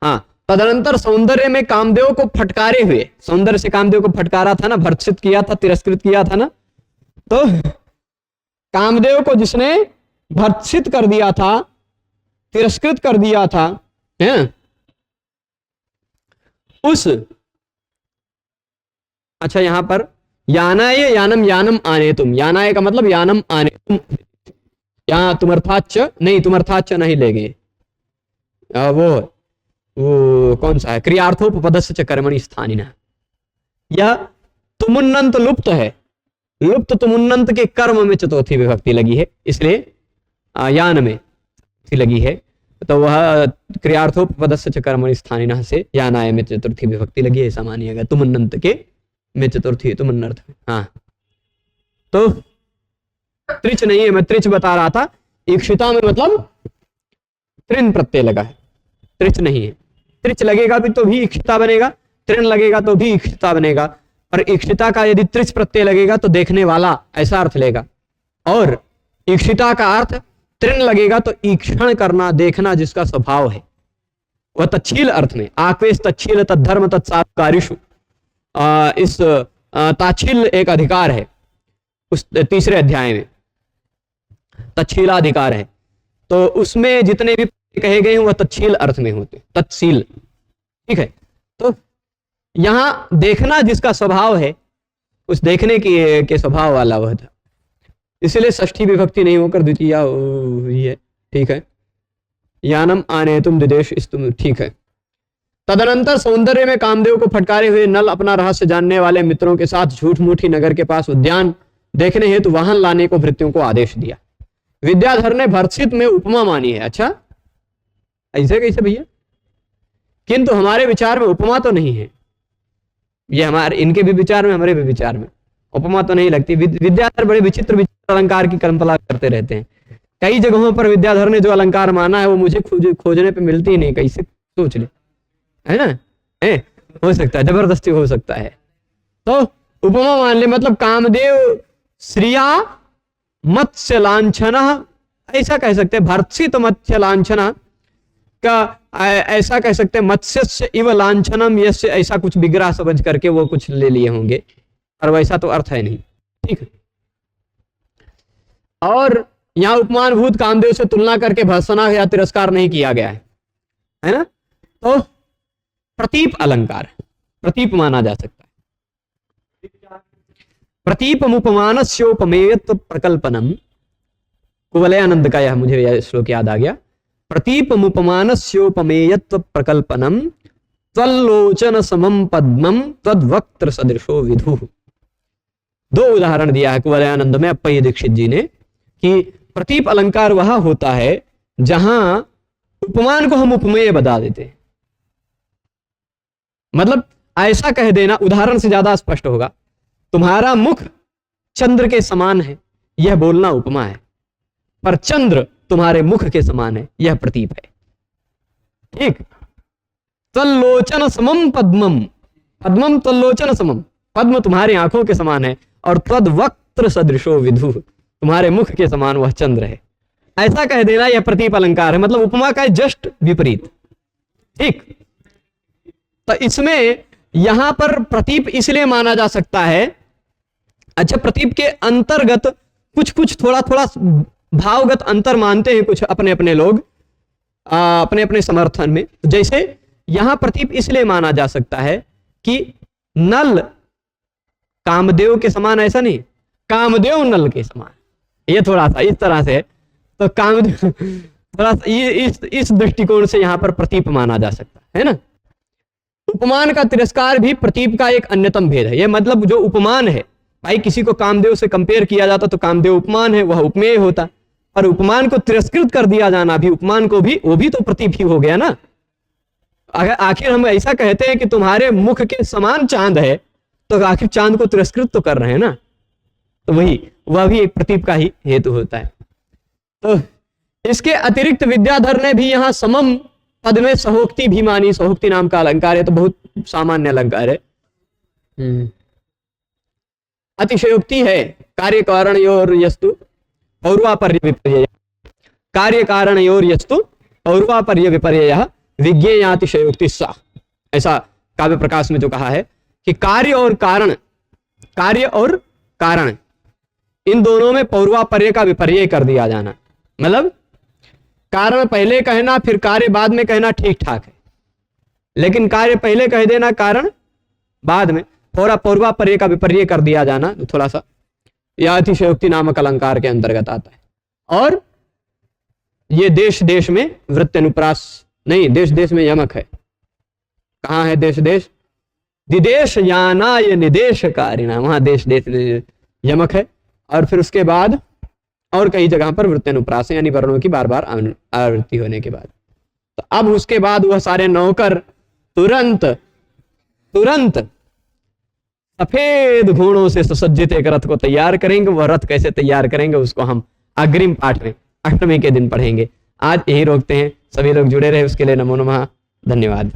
हाँ, तदनंतर सौंदर्य में कामदेव को फटकारे हुए, सौंदर्य से कामदेव को फटकारा था ना, भर्त्सित किया था, तिरस्कृत किया था ना, तो कामदेव को जिसने भर्त्सित कर दिया था, तिरस्कृत कर दिया था, है उस, अच्छा यहां पर यानाय यानम यानम आने तुम, यानाय का मतलब यानम आने तुम, यहां तुमर्थाच नहीं, तुमर्थाच नहीं लेंगे, वो कौन सा है, क्रियार्थोपपदस्य च कर्मणि स्थानिनः, यह तुमुन्नंत लुप्त है, लुप्त तुमुन्नंत के कर्म में चतुर्थी विभक्ति लगी है, इसलिए यान में लगी है, तो वह क्रियार्थोपपदस्य च कर्मणि स्थानिनः से यानाय में चतुर्थी विभक्ति लगी है, ऐसा मानिएगा। तुमुन्नंत के में चतुर्थी, तुमुन्नर्थ में। हाँ, तो त्रिच नहीं है, मैं त्रिच बता रहा था। ईक्षिता में मतलब त्रिन प्रत्यय लगा है, त्रिच नहीं है। त्रिच लगेगा भी तो भी ईक्षिता बनेगा, त्रिन लगेगा तो भी ईक्षिता बनेगा। और ईक्षिता का यदि त्रिच प्रत्यय लगेगा तो देखने वाला ऐसा अर्थ लेगा, और ईक्षिता का अर्थ त्रिन लगेगा तो ईक्षण करना, देखना जिसका स्वभाव है, वह तच्छील अर्थ में। आक्वेश तच्छील तद्धर्म तत्सात्कारिषु, इस ताच्छील एक अधिकार है उस तीसरे अध्याय में, तच्छीलाधिकार है, तो उसमें जितने भी कहे गए हैं वह तच्छील अर्थ में होते, तत्शील। ठीक है, तो यहां देखना जिसका स्वभाव है, उस देखने के स्वभाव वाला वह था, इसलिए षष्ठी विभक्ति नहीं होकर द्वितीया हुई है। ठीक है, यानम आने तुम दिदेश तुम। ठीक है, तदनंतर सौंदर्य में कामदेव को फटकारे हुए नल अपना रहस्य जानने वाले मित्रों के साथ झूठ मूठी नगर के पास उद्यान देखने हेतु वाहन लाने को भृत्यों को आदेश दिया। विद्याधर ने भर्तसित में उपमा मानी है। अच्छा, ऐसे कैसे भैया? किंतु हमारे विचार में उपमा तो नहीं है, ये हमारे इनके भी विचार में हमारे भी विचार में उपमा तो नहीं लगती। विद्याधर बड़े विचित्र विचित्र अलंकार की कल्पना करते रहते हैं। कई जगहों पर विद्याधर ने जो अलंकार माना है वो मुझे खोजने पे मिलती ही नहीं, कैसे सोच ले, है ना? हो सकता है, जबरदस्ती हो सकता है। तो उपमा मान ले, मतलब कामदेव श्रिया मत्स्य लांछना, ऐसा कह सकते हैं। भर्तसित मत्स्य लांछना का ऐसा कह सकते हैं, मत्स्य इव लांछनम यस्य, ऐसा कुछ विग्रह समझ करके वो कुछ ले लिए होंगे, और वैसा तो अर्थ है नहीं। ठीक है, और यहां उपमान भूत कामदेव से तुलना करके भर्त्सना या तिरस्कार नहीं किया गया है ना? तो प्रतीप अलंकार, प्रतीप माना जा सकता है। प्रतीपमुपमानस्योपमेयत्व प्रकल्पनम, कुवलयानंद का यह मुझे यह श्लोक याद आ गया। प्रतीपमुपमानस्योपमेयत्व प्रकल्पनम त्वल्लोचन समम पद्मम त्वद्वक्त्र सदृशो विधुः। दो उदाहरण दिया है कुवलयानंद में अप्पय्य दीक्षित जी ने, कि प्रतीप अलंकार वह होता है जहां उपमान को हम उपमेय बता देते हैं। मतलब ऐसा कह देना, उदाहरण से ज्यादा स्पष्ट होगा, तुम्हारा मुख चंद्र के समान है, यह बोलना उपमा है, पर चंद्र तुम्हारे मुख के समान है, यह प्रतीप है। ठीक, तल्लोचन समम पद्मम, पद्मम तल्लोचन समम, पद्म तुम्हारी आंखों के समान है, और तद्वक्त्र सदृशो विधु, तुम्हारे मुख के समान वह चंद्र है। ऐसा कह देना यह प्रतीप अलंकार है, मतलब उपमा का जस्ट विपरीत। ठीक, तो इसमें यहां पर प्रतीप इसलिए माना जा सकता है। अच्छा, प्रतीप के अंतर्गत कुछ कुछ थोड़ा थोड़ा भावगत अंतर मानते हैं कुछ अपने अपने लोग अपने अपने समर्थन में। जैसे यहां प्रतीप इसलिए माना जा सकता है कि नल कामदेव के समान, ऐसा नहीं, कामदेव नल के समान, ये थोड़ा सा इस तरह से, तो कामदेव थोड़ा सा ये इस दृष्टिकोण से यहां पर प्रतीप माना जा सकता है ना। उपमान का तिरस्कार भी प्रतीप का एक अन्यतम भेद है। ये मतलब जो उपमान है, भाई किसी को कामदेव से कंपेयर किया जाता तो कामदेव उपमान है, वह उपमेय होता, और उपमान को तिरस्कृत कर दिया जाना भी, उपमान को भी, वो भी तो प्रतीप ही हो गया ना। अगर आखिर हम ऐसा कहते हैं कि तुम्हारे मुख के समान चांद है, तो आखिर चांद को तिरस्कृत तो कर रहे हैं ना, तो वह भी एक प्रतीप का ही हेतु होता है। तो इसके अतिरिक्त विद्याधर ने भी यहाँ समम पद में सहोक्ति भी मानी। सहोक्ति नाम का अलंकार है, तो बहुत सामान्य अलंकार है, अतिशयोक्ति है। कार्य कारण योर यस्तु पौर्वापर्य विपर्यय, कार्य कारण योर यस्तु पौर्वापर्य विपर्यय विज्ञेयातिशयोक्ति सा, ऐसा काव्य प्रकाश में जो कहा है कि कार्य और कारण, कार्य और कारण इन दोनों में पौर्वापर्य का विपर्यय कर दिया जाना, मतलब कारण पहले कहना फिर कार्य बाद में कहना ठीक ठाक है, लेकिन कार्य पहले कह देना कारण बाद में, थोड़ा पौर्वापर्य का विपर्यय कर दिया जाना, थोड़ा सा यह अतिशयोक्ति नामक अलंकार के अंतर्गत आता है। और ये देश देश में वृत्त्यनुप्रास नहीं, देश देश में यमक है। कहाँ है देश देश? दिदेश यानाय निदेश कारिणा, वहां देश देश यमक है। और फिर उसके बाद और कई जगह पर वृत्त्यनुप्रास यानी वर्णों की बार बार आवृत्ति होने के बाद। तो अब उसके बाद वह सारे नौकर तुरंत तुरंत सफेद घोड़ों से सुसज्जित एक रथ को तैयार करेंगे। वह रथ कैसे तैयार करेंगे उसको हम अग्रिम पाठ में अष्टमी के दिन पढ़ेंगे। आज यही रोकते हैं। सभी लोग जुड़े रहे उसके लिए नमो नमः। धन्यवाद।